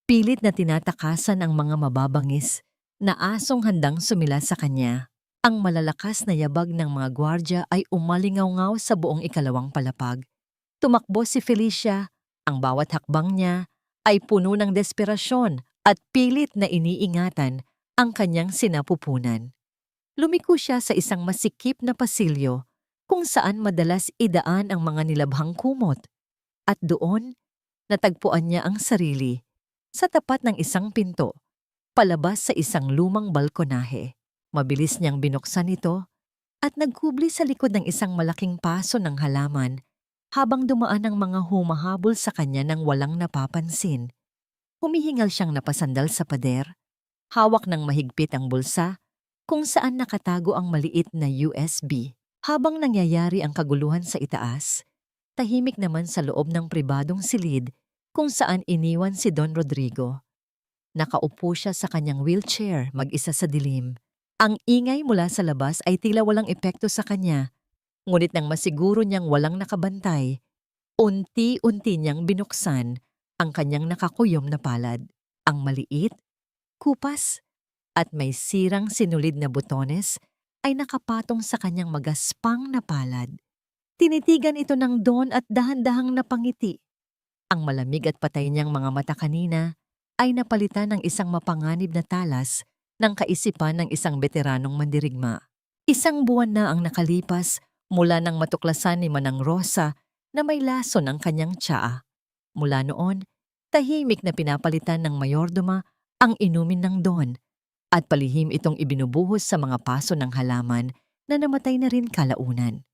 Pilit na tinatakasan ang mga mababangis na asong handang sumila sa kanya. Ang malalakas na yabag ng mga gwardya ay umalingaw-ngaw sa buong ikalawang palapag. Tumakbo si Felicia, ang bawat hakbang niya ay puno ng desperasyon at pilit na iniingatan ang kanyang sinapupunan. Lumiko siya sa isang masikip na pasilyo kung saan madalas idaan ang mga nilabhang kumot. At doon, natagpuan niya ang sarili sa tapat ng isang pinto, palabas sa isang lumang balkonahe. Mabilis niyang binuksan ito at nagkubli sa likod ng isang malaking paso ng halaman habang dumaan ang mga humahabol sa kanya ng walang napapansin. Humihingal siyang napasandal sa pader, hawak ng mahigpit ang bulsa kung saan nakatago ang maliit na USB. Habang nangyayari ang kaguluhan sa itaas, tahimik naman sa loob ng pribadong silid kung saan iniwan si Don Rodrigo. Nakaupo siya sa kanyang wheelchair mag-isa sa dilim. Ang ingay mula sa labas ay tila walang epekto sa kanya, ngunit nang masiguro niyang walang nakabantay, unti-unti niyang binuksan ang kanyang nakakuyom na palad. Ang maliit, kupas, at may sirang sinulid na butones ay nakapatong sa kanyang magaspang na palad. Tinitigan ito ng Don at dahan-dahang napangiti. Ang malamig at patay niyang mga mata kanina ay napalitan ng isang mapanganib na talas ng kaisipan ng isang veteranong mandirigma. Isang buwan na ang nakalipas mula nang matuklasan ni Manang Rosa na may lason ang kanyang tsaa. Mula noon, tahimik na pinapalitan ng mayordoma ang inumin ng Don at palihim itong ibinubuhos sa mga paso ng halaman na namatay na rin kalaunan.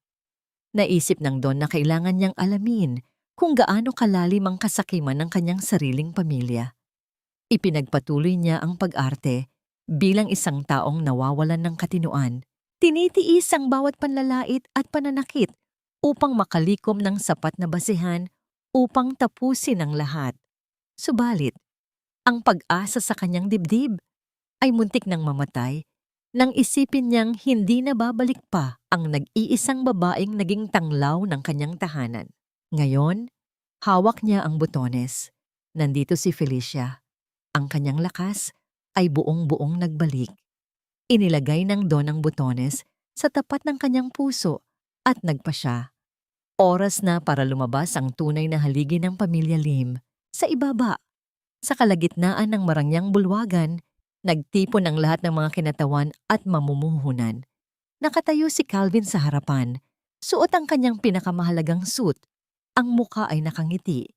Naisip ng Don na kailangan niyang alamin kung gaano kalalim ang kasakiman ng kanyang sariling pamilya. Ipinagpatuloy niya ang pag-arte bilang isang taong nawawalan ng katinoan. Tinitiis ang bawat panlalait at pananakit upang makalikom ng sapat na basehan upang tapusin ang lahat. Subalit, ang pag-asa sa kanyang dibdib ay muntik nang mamatay nang isipin niyang hindi na babalik pa ang nag-iisang babaeng naging tanglaw ng kanyang tahanan. Ngayon, hawak niya ang butones. Nandito si Felicia. Ang kanyang lakas ay buong-buong nagbalik. Inilagay ng Don ang butones sa tapat ng kanyang puso at nagpa siya. Oras na para lumabas ang tunay na haligi ng pamilya Lim. Sa ibaba, sa kalagitnaan ng marangyang bulwagan, nagtipon ang lahat ng mga kinatawan at mamumuhunan. Nakatayo si Calvin sa harapan, suot ang kanyang pinakamahalagang suit. Ang muka ay nakangiti,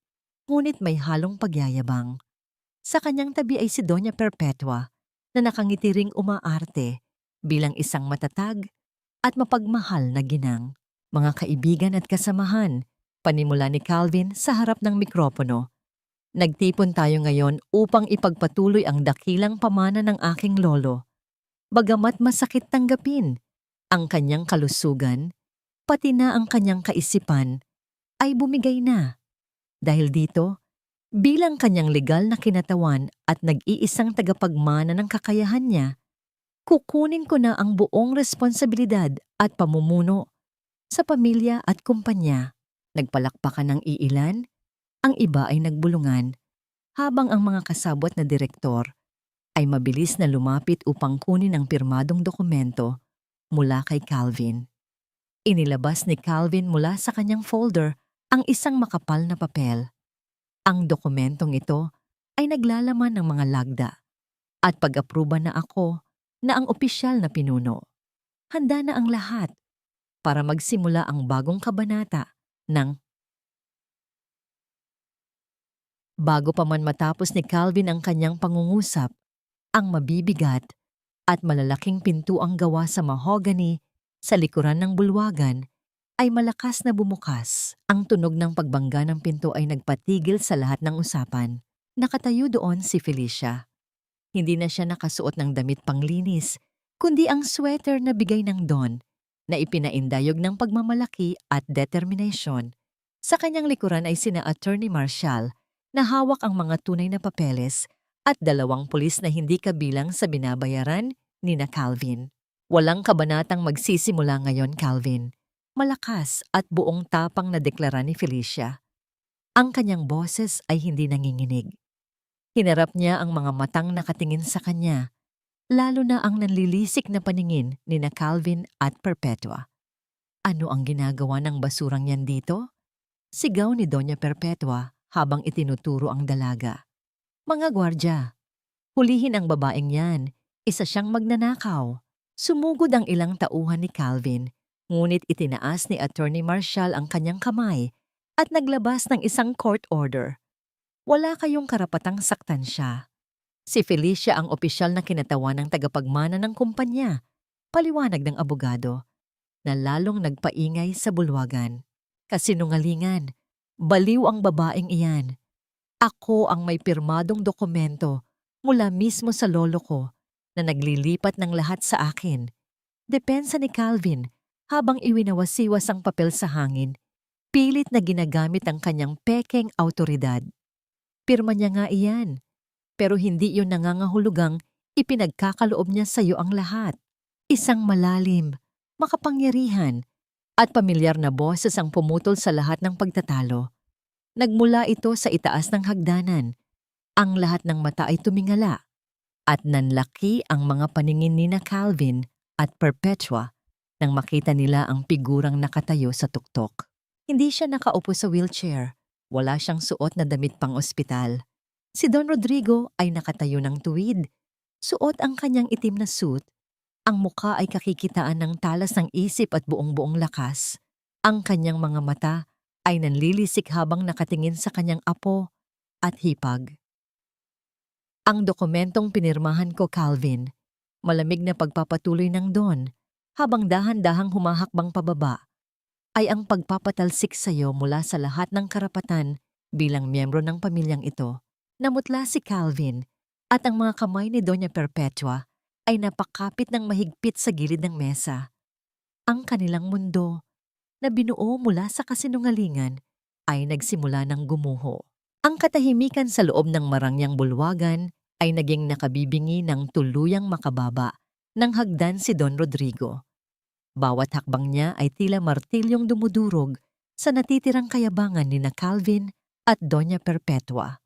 ngunit may halong pagyayabang. Sa kanyang tabi ay si Doña Perpetua na nakangiti ring umaarte bilang isang matatag at mapagmahal na ginang. Mga kaibigan at kasamahan, panimula ni Calvin sa harap ng mikropono. Nagtipon tayo ngayon upang ipagpatuloy ang dakilang pamana ng aking lolo. Bagamat masakit tanggapin, ang kanyang kalusugan, pati na ang kanyang kaisipan, ay bumigay na. Dahil dito, bilang kanyang legal na kinatawan at nag-iisang tagapagmana ng kakayahan niya, kukunin ko na ang buong responsibilidad at pamumuno sa pamilya at kumpanya. Nagpalakpakan ng iilan, ang iba ay nagbulungan, habang ang mga kasabwat na direktor ay mabilis na lumapit upang kunin ang pirmadong dokumento mula kay Calvin. Inilabas ni Calvin mula sa kanyang folder ang isang makapal na papel. Ang dokumentong ito ay naglalaman ng mga lagda at pag-aproba na ako na ang opisyal na pinuno. Handa na ang lahat para magsimula ang bagong kabanata ng... Bago pa man matapos ni Calvin ang kanyang pangungusap, ang mabibigat at malalaking pintuang gawa sa mahogany sa likuran ng bulwagan ay malakas na bumukas. Ang tunog ng pagbangga ng pinto ay nagpatigil sa lahat ng usapan. Nakatayo doon si Felicia. Hindi na siya nakasuot ng damit panglinis, kundi ang sweater na bigay ng Don na ipinaindayog ng pagmamalaki at determination. Sa kanyang likuran ay sina Attorney Marshall na hawak ang mga tunay na papeles at 2 pulis na hindi kabilang sa binabayaran ni na Calvin. Walang kabanatang magsisimula ngayon, Calvin. Malakas at buong tapang na deklara ni Felicia. Ang kanyang boses ay hindi nanginginig. Hinarap niya ang mga matang nakatingin sa kanya, lalo na ang nanlilisik na paningin ni na Calvin at Perpetua. Ano ang ginagawa ng basurang yan dito? Sigaw ni Doña Perpetua habang itinuturo ang dalaga. Mga gwardya, hulihin ang babaeng yan. Isa siyang magnanakaw. Sumugod ang ilang tauhan ni Calvin, ngunit itinaas ni Attorney Marshall ang kanyang kamay at naglabas ng isang court order. Wala kayong karapatang saktan siya. Si Felicia ang opisyal na kinatawan ng tagapagmana ng kumpanya, paliwanag ng abogado, na lalong nagpaingay sa bulwagan. Kasinungalingan, baliw ang babaeng iyan. Ako ang may pirmadong dokumento mula mismo sa lolo ko na naglilipat ng lahat sa akin. Depensa ni Calvin habang iwinawasiwas ang papel sa hangin, pilit na ginagamit ang kanyang pekeng autoridad. Pirma niya nga iyan, pero hindi yun nangangahulugang ipinagkakaloob niya sa iyo ang lahat. Isang malalim, makapangyarihan, at pamilyar na boses ang pumutol sa lahat ng pagtatalo. Nagmula ito sa itaas ng hagdanan. Ang lahat ng mata ay tumingala, at nanlaki ang mga paningin ni na Calvin at Perpetua nang makita nila ang figurang nakatayo sa tuktok. Hindi siya nakaupo sa wheelchair. Wala siyang suot na damit pang ospital. Si Don Rodrigo ay nakatayo ng tuwid. Suot ang kanyang itim na suit. Ang mukha ay kakikitaan ng talas ng isip at buong-buong lakas. Ang kanyang mga mata ay nanlilisik habang nakatingin sa kanyang apo at hipag. Ang dokumentong pinirmahan ko, Calvin, malamig na pagpapatuloy ng Don, habang dahan-dahang humahakbang pababa, ay ang pagpapatalsik sa iyo mula sa lahat ng karapatan bilang miyembro ng pamilyang ito. Namutla si Calvin at ang mga kamay ni Doña Perpetua ay napakapit ng mahigpit sa gilid ng mesa. Ang kanilang mundo, na binuo mula sa kasinungalingan, ay nagsimula ng gumuho. Ang katahimikan sa loob ng marangyang bulwagan ay naging nakabibingi ng tuluyang makababa ng hagdan si Don Rodrigo. Bawat hakbang niya ay tila martilyong dumudurog sa natitirang kayabangan ni na Calvin at Doña Perpetua.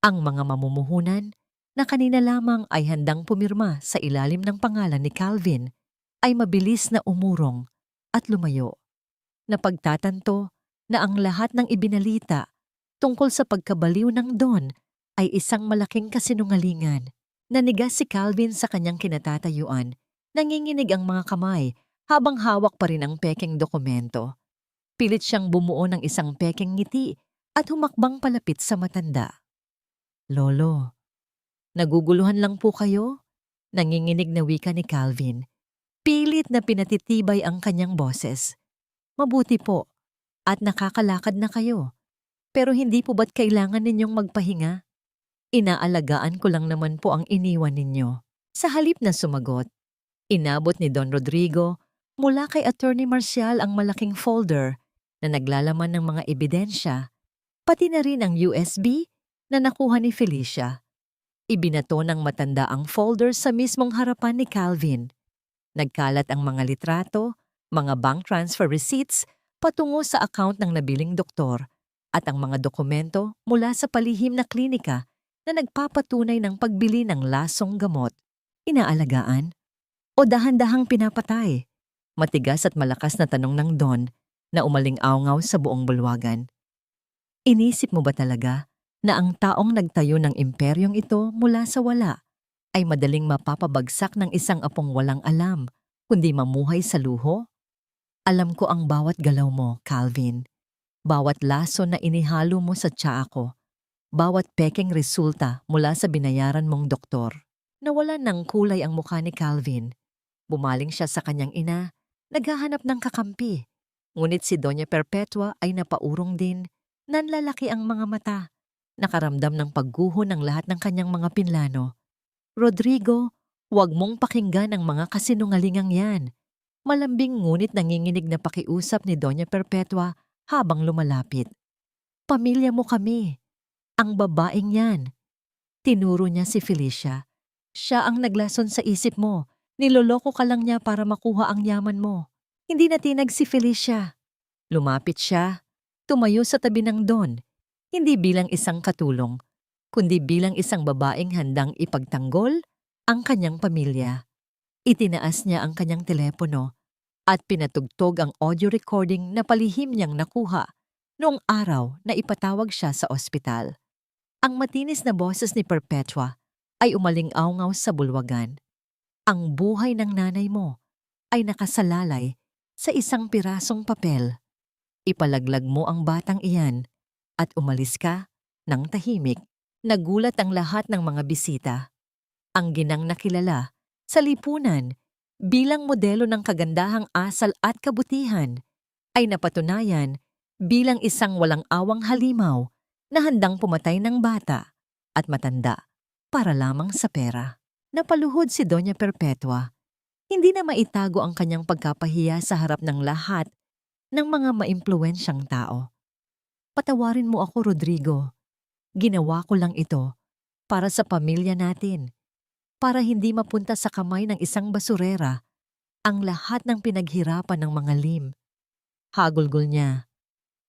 Ang mga mamumuhunan na kanina lamang ay handang pumirma sa ilalim ng pangalan ni Calvin ay mabilis na umurong at lumayo. Napagtatanto na ang lahat ng ibinalita tungkol sa pagkabaliw ng Don ay isang malaking kasinungalingan. Nanigas si Calvin sa kanyang kinatatayuan, nanginginig ang mga kamay habang hawak pa rin ang pekeng dokumento. Pilit siyang bumuo ng isang pekeng ngiti at humakbang palapit sa matanda. "Lolo, naguguluhan lang po kayo?" Nanginginig na wika ni Calvin. Pilit na pinatitibay ang kanyang boses. "Mabuti po at nakakalakad na kayo. Pero hindi po ba't kailangan ninyong magpahinga? Inaalagaan ko lang naman po ang iniwan ninyo." Sa halip na sumagot, inabot ni Don Rodrigo mula kay Attorney Marcial ang malaking folder na naglalaman ng mga ebidensya, pati na rin ang USB na nakuha ni Felicia. Ibinato ng matanda ang folder sa mismong harapan ni Calvin. Nagkalat ang mga litrato, mga bank transfer receipts patungo sa account ng nabiling doktor at ang mga dokumento mula sa palihim na klinika na nagpapatunay ng pagbili ng lasong gamot. Inaalagaan o dahan-dahang pinapatay? Matigas at malakas na tanong ng Don na umaling-awngaw sa buong bulwagan. Inisip mo ba talaga na ang taong nagtayo ng imperyong ito mula sa wala ay madaling mapapabagsak ng isang apong walang alam, kundi mamuhay sa luho? Alam ko ang bawat galaw mo, Calvin. Bawat laso na inihalo mo sa tsaa ko. Bawat pekeng resulta mula sa binayaran mong doktor. Nawalan ng kulay ang mukha ni Calvin. Bumaling siya sa kanyang ina, naghahanap ng kakampi. Ngunit si Doña Perpetua ay napaurong din, nanlalaki ang mga mata. Nakaramdam ng pagguho ng lahat ng kanyang mga pinlano. "Rodrigo, huwag mong pakinggan ang mga kasinungalingang yan." Malambing ngunit nanginginig na pakiusap ni Doña Perpetua habang lumalapit. "Pamilya mo kami. Ang babaeng yan." Tinuro niya si Felicia. "Siya ang naglason sa isip mo. Niloloko ka lang niya para makuha ang yaman mo." Hindi natinag si Felicia. Lumapit siya, tumayo sa tabi ng Don, hindi bilang isang katulong, kundi bilang isang babaeng handang ipagtanggol ang kanyang pamilya. Itinaas niya ang kanyang telepono at pinatugtog ang audio recording na palihim niyang nakuha noong araw na ipatawag siya sa ospital. Ang matinis na boses ni Perpetua ay umaling-awngaw sa bulwagan. "Ang buhay ng nanay mo ay nakasalalay sa isang pirasong papel. Ipalaglag mo ang batang iyan at umalis ka ng tahimik." Nagulat ang lahat ng mga bisita. Ang ginang nakilala sa lipunan bilang modelo ng kagandahang asal at kabutihan ay napatunayan bilang isang walang awang halimaw na handang pumatay ng bata at matanda para lamang sa pera. Napaluhod si Doña Perpetua. Hindi na maitago ang kanyang pagkapahiya sa harap ng lahat ng mga maimpluwensyang tao. "Patawarin mo ako, Rodrigo. Ginawa ko lang ito para sa pamilya natin, para hindi mapunta sa kamay ng isang basurera ang lahat ng pinaghirapan ng mga lim." Hagulgol niya.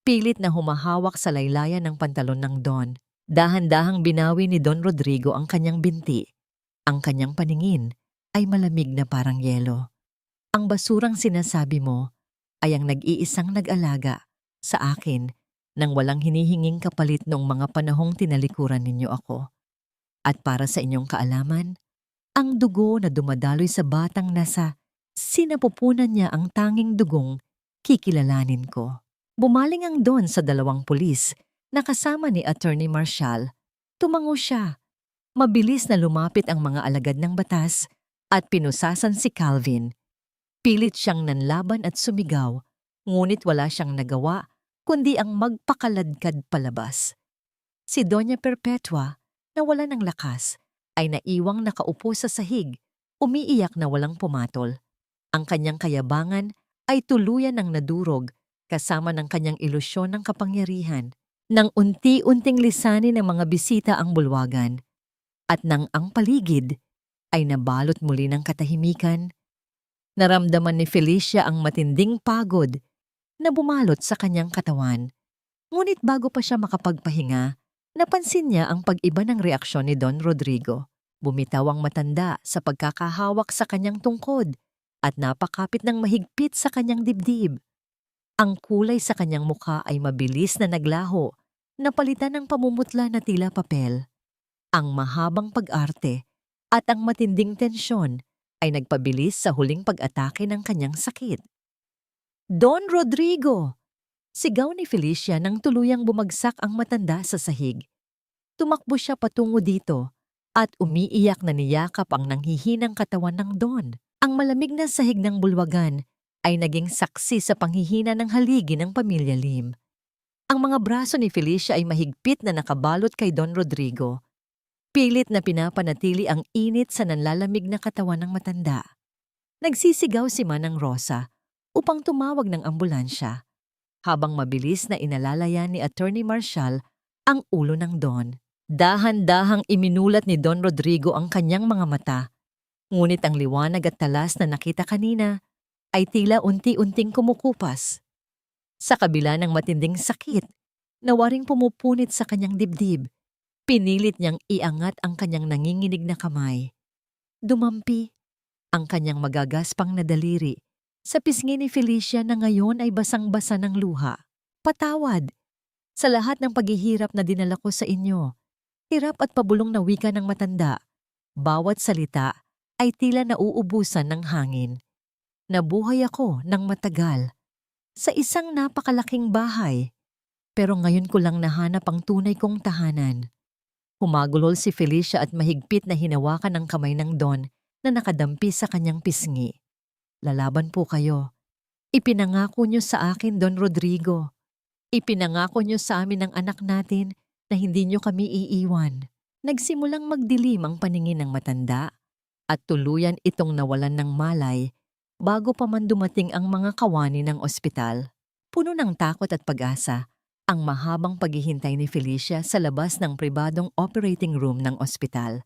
Pilit na humahawak sa laylayan ng pantalon ng Don. Dahan-dahang binawi ni Don Rodrigo ang kanyang binti. Ang kanyang paningin ay malamig na parang yelo. "Ang basurang sinasabi mo ay ang nag-iisang nag-alaga sa akin nang walang hinihinging kapalit noong mga panahong tinalikuran ninyo ako. At para sa inyong kaalaman, ang dugo na dumadaloy sa batang nasa sinapupunan niya ang tanging dugong kikilalanin ko." Bumaling ang Don sa dalawang pulis na kasama ni Attorney Marcial. Tumango siya. Mabilis na lumapit ang mga alagad ng batas at pinusasan si Calvin. Pilit siyang nanlaban at sumigaw, ngunit wala siyang nagawa kundi ang magpakaladkad palabas. Si Doña Perpetua nawala ng lakas ay naiwang nakaupo sa sahig, umiiyak na walang pumatol. Ang kanyang kayabangan ay tuluyan ng nadurog kasama ng kanyang ilusyon ng kapangyarihan. Nang unti-unting lisanin ng mga bisita ang bulwagan at nang ang paligid ay nabalot muli ng katahimikan, naramdaman ni Felicia ang matinding pagod na bumalot sa kanyang katawan. Ngunit bago pa siya makapagpahinga, napansin niya ang pag-iba ng reaksyon ni Don Rodrigo. Bumitaw ang matanda sa pagkakahawak sa kanyang tungkod at napakapit ng mahigpit sa kanyang dibdib. Ang kulay sa kanyang mukha ay mabilis na naglaho, napalitan ng pamumutla na tila papel. Ang mahabang pag-arte at ang matinding tensyon ay nagpabilis sa huling pag-atake ng kanyang sakit. Don Rodrigo! Sigaw ni Felicia nang tuluyang bumagsak ang matanda sa sahig. Tumakbo siya patungo dito at umiiyak na niyakap ang nanghihinang katawan ng Don. Ang malamig na sahig ng bulwagan ay naging saksi sa panghihina ng haligi ng pamilya Lim. Ang mga braso ni Felicia ay mahigpit na nakabalot kay Don Rodrigo. Pilit na pinapanatili ang init sa nanlalamig na katawan ng matanda. Nagsisigaw si Manang Rosa upang tumawag ng ambulansya, habang mabilis na inalalayan ni Attorney Marshall ang ulo ng Don. Dahan-dahang iminulat ni Don Rodrigo ang kanyang mga mata, ngunit ang liwanag at talas na nakita kanina ay tila unti-unting kumukupas. Sa kabila ng matinding sakit na waring pumupunit sa kanyang dibdib, pinilit niyang iangat ang kanyang nanginginig na kamay. Dumampi ang kanyang magagaspang na daliri sa pisngi ni Felicia na ngayon ay basang-basa ng luha. Patawad sa lahat ng paghihirap na dinala ko sa inyo. Hirap at pabulong na wika ng matanda. Bawat salita ay tila nauubusan ng hangin. Nabuhay ako ng matagal sa isang napakalaking bahay, pero ngayon ko lang nahanap ang tunay kong tahanan. Humagulol si Felicia at mahigpit na hinawakan ang kamay ng Don na nakadampi sa kanyang pisngi. Lalaban po kayo. Ipinangako niyo sa akin, Don Rodrigo. Ipinangako niyo sa amin ng anak natin na hindi niyo kami iiwan. Nagsimulang magdilim ang paningin ng matanda at tuluyan itong nawalan ng malay bago pa man dumating ang mga kawani ng ospital. Puno ng takot at pag-asa ang mahabang paghihintay ni Felicia sa labas ng pribadong operating room ng ospital.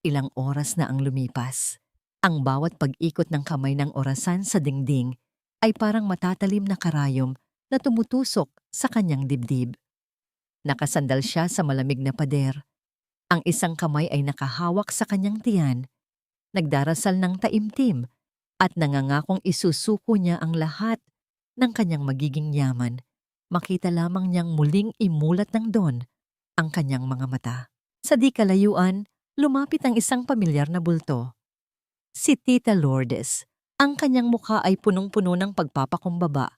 Ilang oras na ang lumipas. Ang bawat pag-ikot ng kamay ng orasan sa dingding ay parang matatalim na karayom na tumutusok sa kanyang dibdib. Nakasandal siya sa malamig na pader. Ang isang kamay ay nakahawak sa kanyang tiyan. Nagdarasal ng taimtim at nangangakong isusuko niya ang lahat ng kanyang magiging yaman. Makita lamang niyang muling imulat ng Don ang kanyang mga mata. Sa di kalayuan, lumapit ang isang pamilyar na bulto. Si Tita Lourdes. Ang kanyang mukha ay punong-puno ng pagpapakumbaba.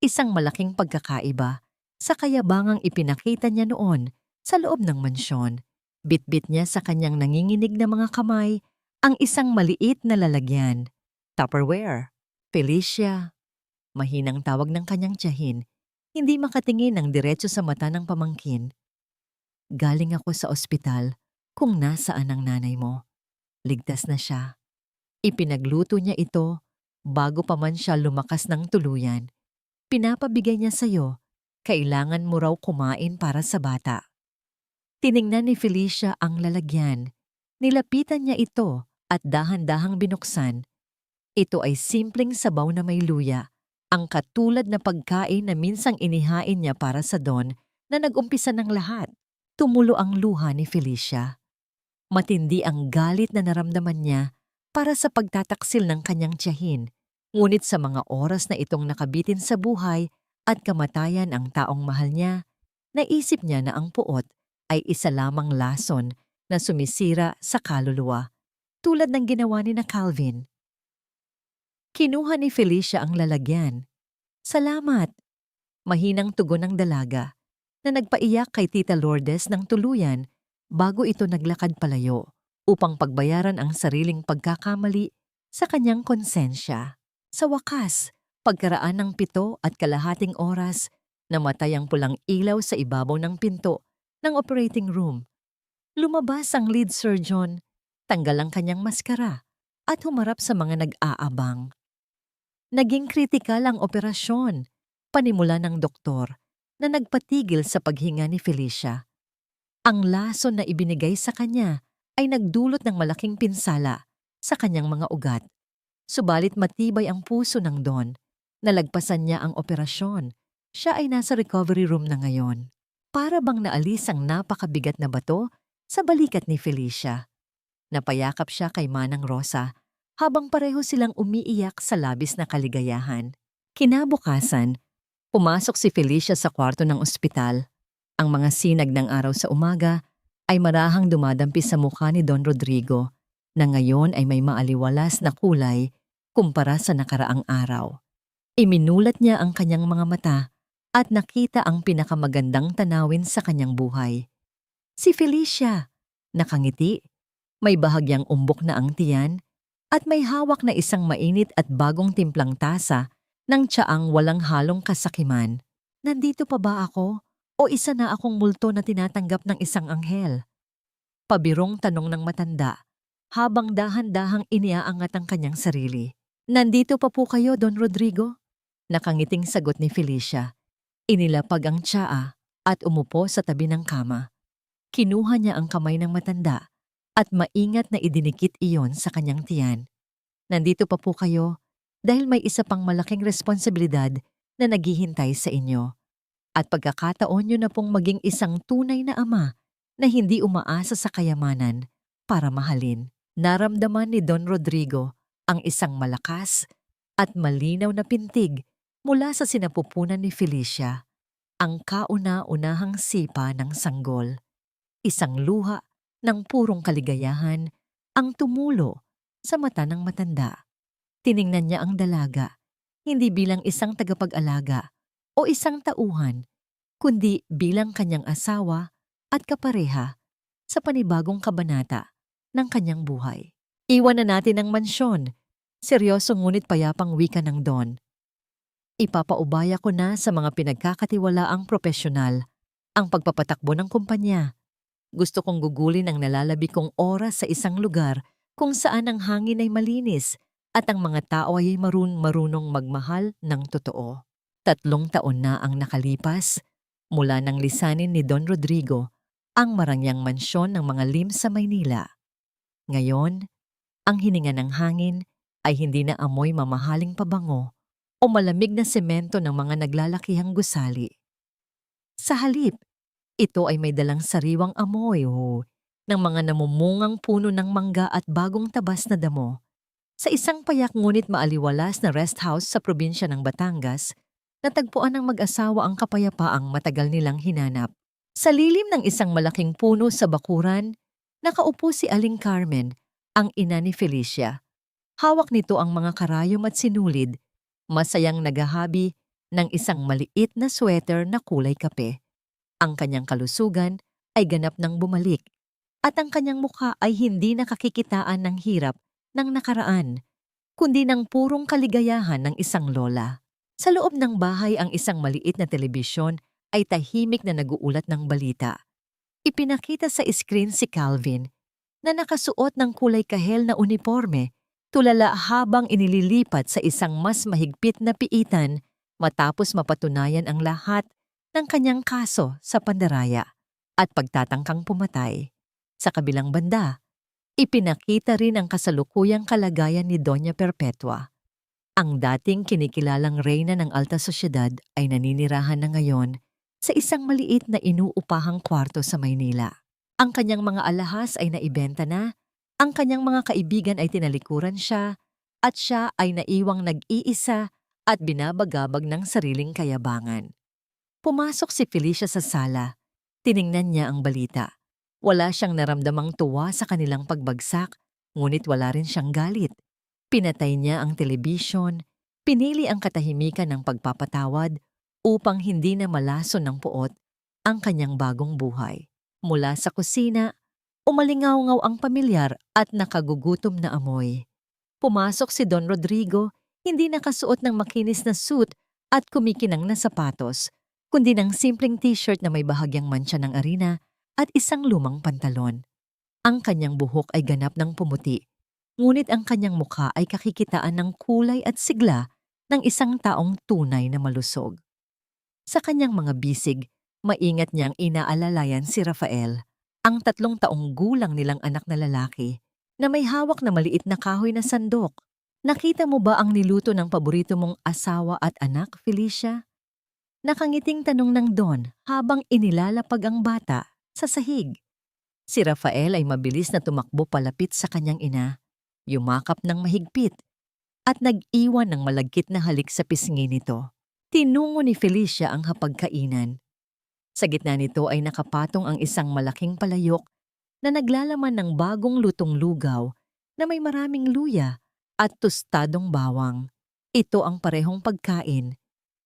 Isang malaking pagkakaiba sa kayabangang ipinakita niya noon sa loob ng mansyon. Bitbit niya sa kanyang nanginginig na mga kamay ang isang maliit na lalagyan. Tupperware. Felicia. Mahinang tawag ng kanyang tiyahin. Hindi makatingin ng diretso sa mata ng pamangkin. Galing ako sa ospital kung nasaan ang nanay mo. Ligtas na siya. Ipinagluto niya ito bago pa man siya lumakas ng tuluyan. Pinapabigay niya sa'yo. Kailangan mo raw kumain para sa bata. Tiningnan ni Felicia ang lalagyan. Nilapitan niya ito at dahan-dahang binuksan. Ito ay simpleng sabaw na may luya, ang katulad na pagkain na minsang inihain niya para sa Don na nag-umpisa ng lahat. Tumulo ang luha ni Felicia. Matindi ang galit na naramdaman niya para sa pagtataksil ng kanyang tiyahin. Ngunit sa mga oras na itong nakabitin sa buhay at kamatayan ang taong mahal niya, naisip niya na ang puot ay isa lamang lason na sumisira sa kaluluwa, tulad ng ginawa ni na Calvin. Kinuha ni Felicia ang lalagyan. Salamat! Mahinang tugon ng dalaga na nagpaiyak kay Tita Lourdes ng tuluyan bago ito naglakad palayo upang pagbayaran ang sariling pagkakamali sa kanyang konsensya. Sa wakas, pagkaraan ng 7.5 oras, namatay ang pulang ilaw sa ibabaw ng pinto ng operating room. Lumabas ang lead surgeon tanggal ang kanyang maskara at humarap sa mga nag-aabang. Naging kritikal ang operasyon, panimula ng doktor na nagpatigil sa paghinga ni Felicia. Ang lason na ibinigay sa kanya ay nagdulot ng malaking pinsala sa kanyang mga ugat. Subalit matibay ang puso ng Don. Nalagpasan niya ang operasyon. Siya ay nasa recovery room na ngayon. Para bang naalis ang napakabigat na bato sa balikat ni Felicia. Napayakap siya kay Manang Rosa habang pareho silang umiiyak sa labis na kaligayahan. Kinabukasan, pumasok si Felicia sa kwarto ng ospital. Ang mga sinag ng araw sa umaga ay marahang dumadampi sa mukha ni Don Rodrigo na ngayon ay may maaliwalas na kulay kumpara sa nakaraang araw. Iminulat niya ang kanyang mga mata at nakita ang pinakamagandang tanawin sa kanyang buhay. Si Felicia, nakangiti, may bahagyang umbok na ang tiyan at may hawak na isang mainit at bagong timplang tasa ng tsaang walang halong kasakiman. Nandito pa ba ako? O isa na akong multo na tinatanggap ng isang anghel? Pabirong tanong ng matanda habang dahan-dahang iniaangat ang kanyang sarili. Nandito pa po kayo, Don Rodrigo? Nakangiting sagot ni Felicia. Inilapag ang tsaa at umupo sa tabi ng kama. Kinuha niya ang kamay ng matanda at maingat na idinikit iyon sa kanyang tiyan. Nandito pa po kayo dahil may isa pang malaking responsibilidad na naghihintay sa inyo. At pagkakataon nyo na pong maging isang tunay na ama na hindi umaasa sa kayamanan para mahalin. Naramdaman ni Don Rodrigo ang isang malakas at malinaw na pintig mula sa sinapupunan ni Felicia. Ang kauna-unahang sipa ng sanggol. Isang luha ng purong kaligayahan ang tumulo sa mata ng matanda. Tiningnan niya ang dalaga, hindi bilang isang tagapag-alaga o isang tauhan, kundi bilang kanyang asawa at kapareha sa panibagong kabanata ng kanyang buhay. Iwan na natin ang mansyon, seryoso ngunit payapang wika ng Don. Ipapaubaya ko na sa mga pinagkakatiwalaang propesyonal ang pagpapatakbo ng kumpanya. Gusto kong gugulin ang nalalabi kong oras sa isang lugar kung saan ang hangin ay malinis at ang mga tao ay marunong magmahal ng totoo. 3 taon na ang nakalipas mula nang lisanin ni Don Rodrigo ang marangyang mansyon ng mga Lim sa Maynila. Ngayon, ang hininga ng hangin ay hindi na amoy mamahaling pabango o malamig na semento ng mga naglalakihang gusali. Sa halip, ito ay may dalang sariwang amoy ng mga namumungang puno ng mangga at bagong tabas na damo. Sa isang payak ngunit maaliwalas na rest house sa probinsya ng Batangas, natagpuan ng mag-asawa ang kapayapaang matagal nilang hinanap. Sa lilim ng isang malaking puno sa bakuran, nakaupo si Aling Carmen, ang ina ni Felicia. Hawak nito ang mga karayom at sinulid, masayang naghahabi ng isang maliit na sweater na kulay kape. Ang kanyang kalusugan ay ganap nang bumalik at ang kanyang mukha ay hindi nakakikitaan ng hirap ng nakaraan, kundi ng purong kaligayahan ng isang lola. Sa loob ng bahay ang isang maliit na telebisyon ay tahimik na naguulat ng balita. Ipinakita sa screen si Calvin na nakasuot ng kulay kahel na uniforme, tulala habang inililipat sa isang mas mahigpit na piitan matapos mapatunayan ang lahat ng kanyang kaso sa pandaraya at pagtatangkang pumatay. Sa kabilang banda, ipinakita rin ang kasalukuyang kalagayan ni Doña Perpetua. Ang dating kinikilalang reyna ng alta sosyedad ay naninirahan na ngayon sa isang maliit na inuupahang kwarto sa Maynila. Ang kanyang mga alahas ay naibenta na, ang kanyang mga kaibigan ay tinalikuran siya, at siya ay naiwang nag-iisa at binabagabag ng sariling kayabangan. Pumasok si Felicia sa sala. Tiningnan niya ang balita. Wala siyang naramdamang tuwa sa kanilang pagbagsak, ngunit wala rin siyang galit. Pinatay niya ang telebisyon, pinili ang katahimikan ng pagpapatawad upang hindi na malason ng puot ang kanyang bagong buhay. Mula sa kusina, umalingaw-ngaw ang pamilyar at nakagugutom na amoy. Pumasok si Don Rodrigo, hindi nakasuot ng makinis na suit at kumikinang na sapatos, kundi ng simpleng t-shirt na may bahagyang mantsa ng arena at isang lumang pantalon. Ang kanyang buhok ay ganap ng pumuti, ngunit ang kanyang mukha ay kakikitaan ng kulay at sigla ng isang taong tunay na malusog. Sa kanyang mga bisig, maingat niyang inaalalayan si Rafael, ang 3 taong gulang nilang anak na lalaki, na may hawak na maliit na kahoy na sandok. Nakita mo ba ang niluto ng paborito mong asawa at anak, Felicia? Nakangiting tanong ng Don habang inilalapag ang bata sa sahig. Si Rafael ay mabilis na tumakbo palapit sa kanyang ina, yumakap ng mahigpit, at nag-iwan ng malagkit na halik sa pisngi nito. Tinungo ni Felicia ang hapagkainan. Sa gitna nito ay nakapatong ang isang malaking palayok na naglalaman ng bagong lutong lugaw na may maraming luya at tostadong bawang. Ito ang parehong pagkain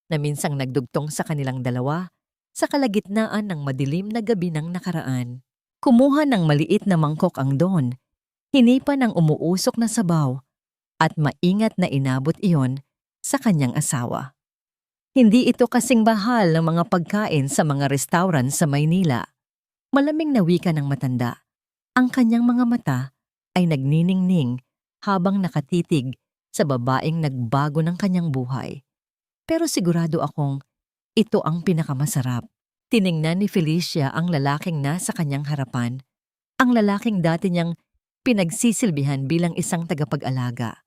na minsang nagdugtong sa kanilang dalawa sa kalagitnaan ng madilim na gabi ng nakaraan. Kumuha ng maliit na mangkok ang Don, hinipa ng umuusok na sabaw, at maingat na inabot iyon sa kanyang asawa. Hindi ito kasing bahal ng mga pagkain sa mga restaurant sa Maynila. Malamig na wika ng matanda. Ang kanyang mga mata ay nagniningning habang nakatitig sa babaeng nagbago ng kanyang buhay. Pero sigurado akong ito ang pinakamasarap. Tiningnan ni Felicia ang lalaking nasa kanyang harapan, ang lalaking dati niyang pinagsisilbihan bilang isang tagapag-alaga,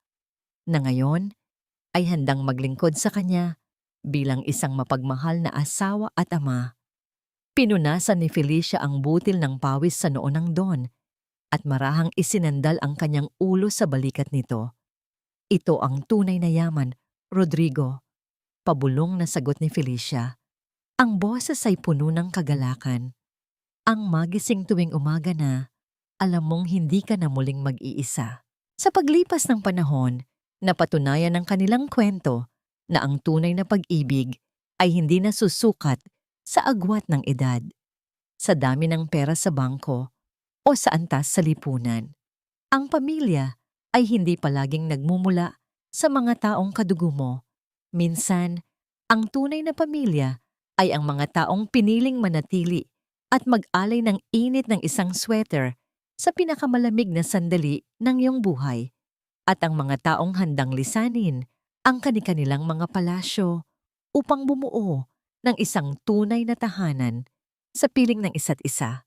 na ngayon ay handang maglingkod sa kanya bilang isang mapagmahal na asawa at ama. Pinunasan ni Felicia ang butil ng pawis sa noo ng Don at marahang isinandal ang kanyang ulo sa balikat nito. Ito ang tunay na yaman, Rodrigo. Pabulong na sagot ni Felicia. Ang boses ay puno ng kagalakan. Ang magising tuwing umaga na, alam mong hindi ka na muling mag-iisa. Sa paglipas ng panahon, napatunayan ng kanilang kwento na ang tunay na pag-ibig ay hindi nasusukat sa agwat ng edad, sa dami ng pera sa bangko, o sa antas sa lipunan. Ang pamilya ay hindi palaging nagmumula sa mga taong kadugo mo. Minsan, ang tunay na pamilya ay ang mga taong piniling manatili at mag-alay ng init ng isang sweater sa pinakamalamig na sandali ng iyong buhay, at ang mga taong handang lisanin ang kani-kanilang mga palasyo upang bumuo ng isang tunay na tahanan sa piling ng isa't isa.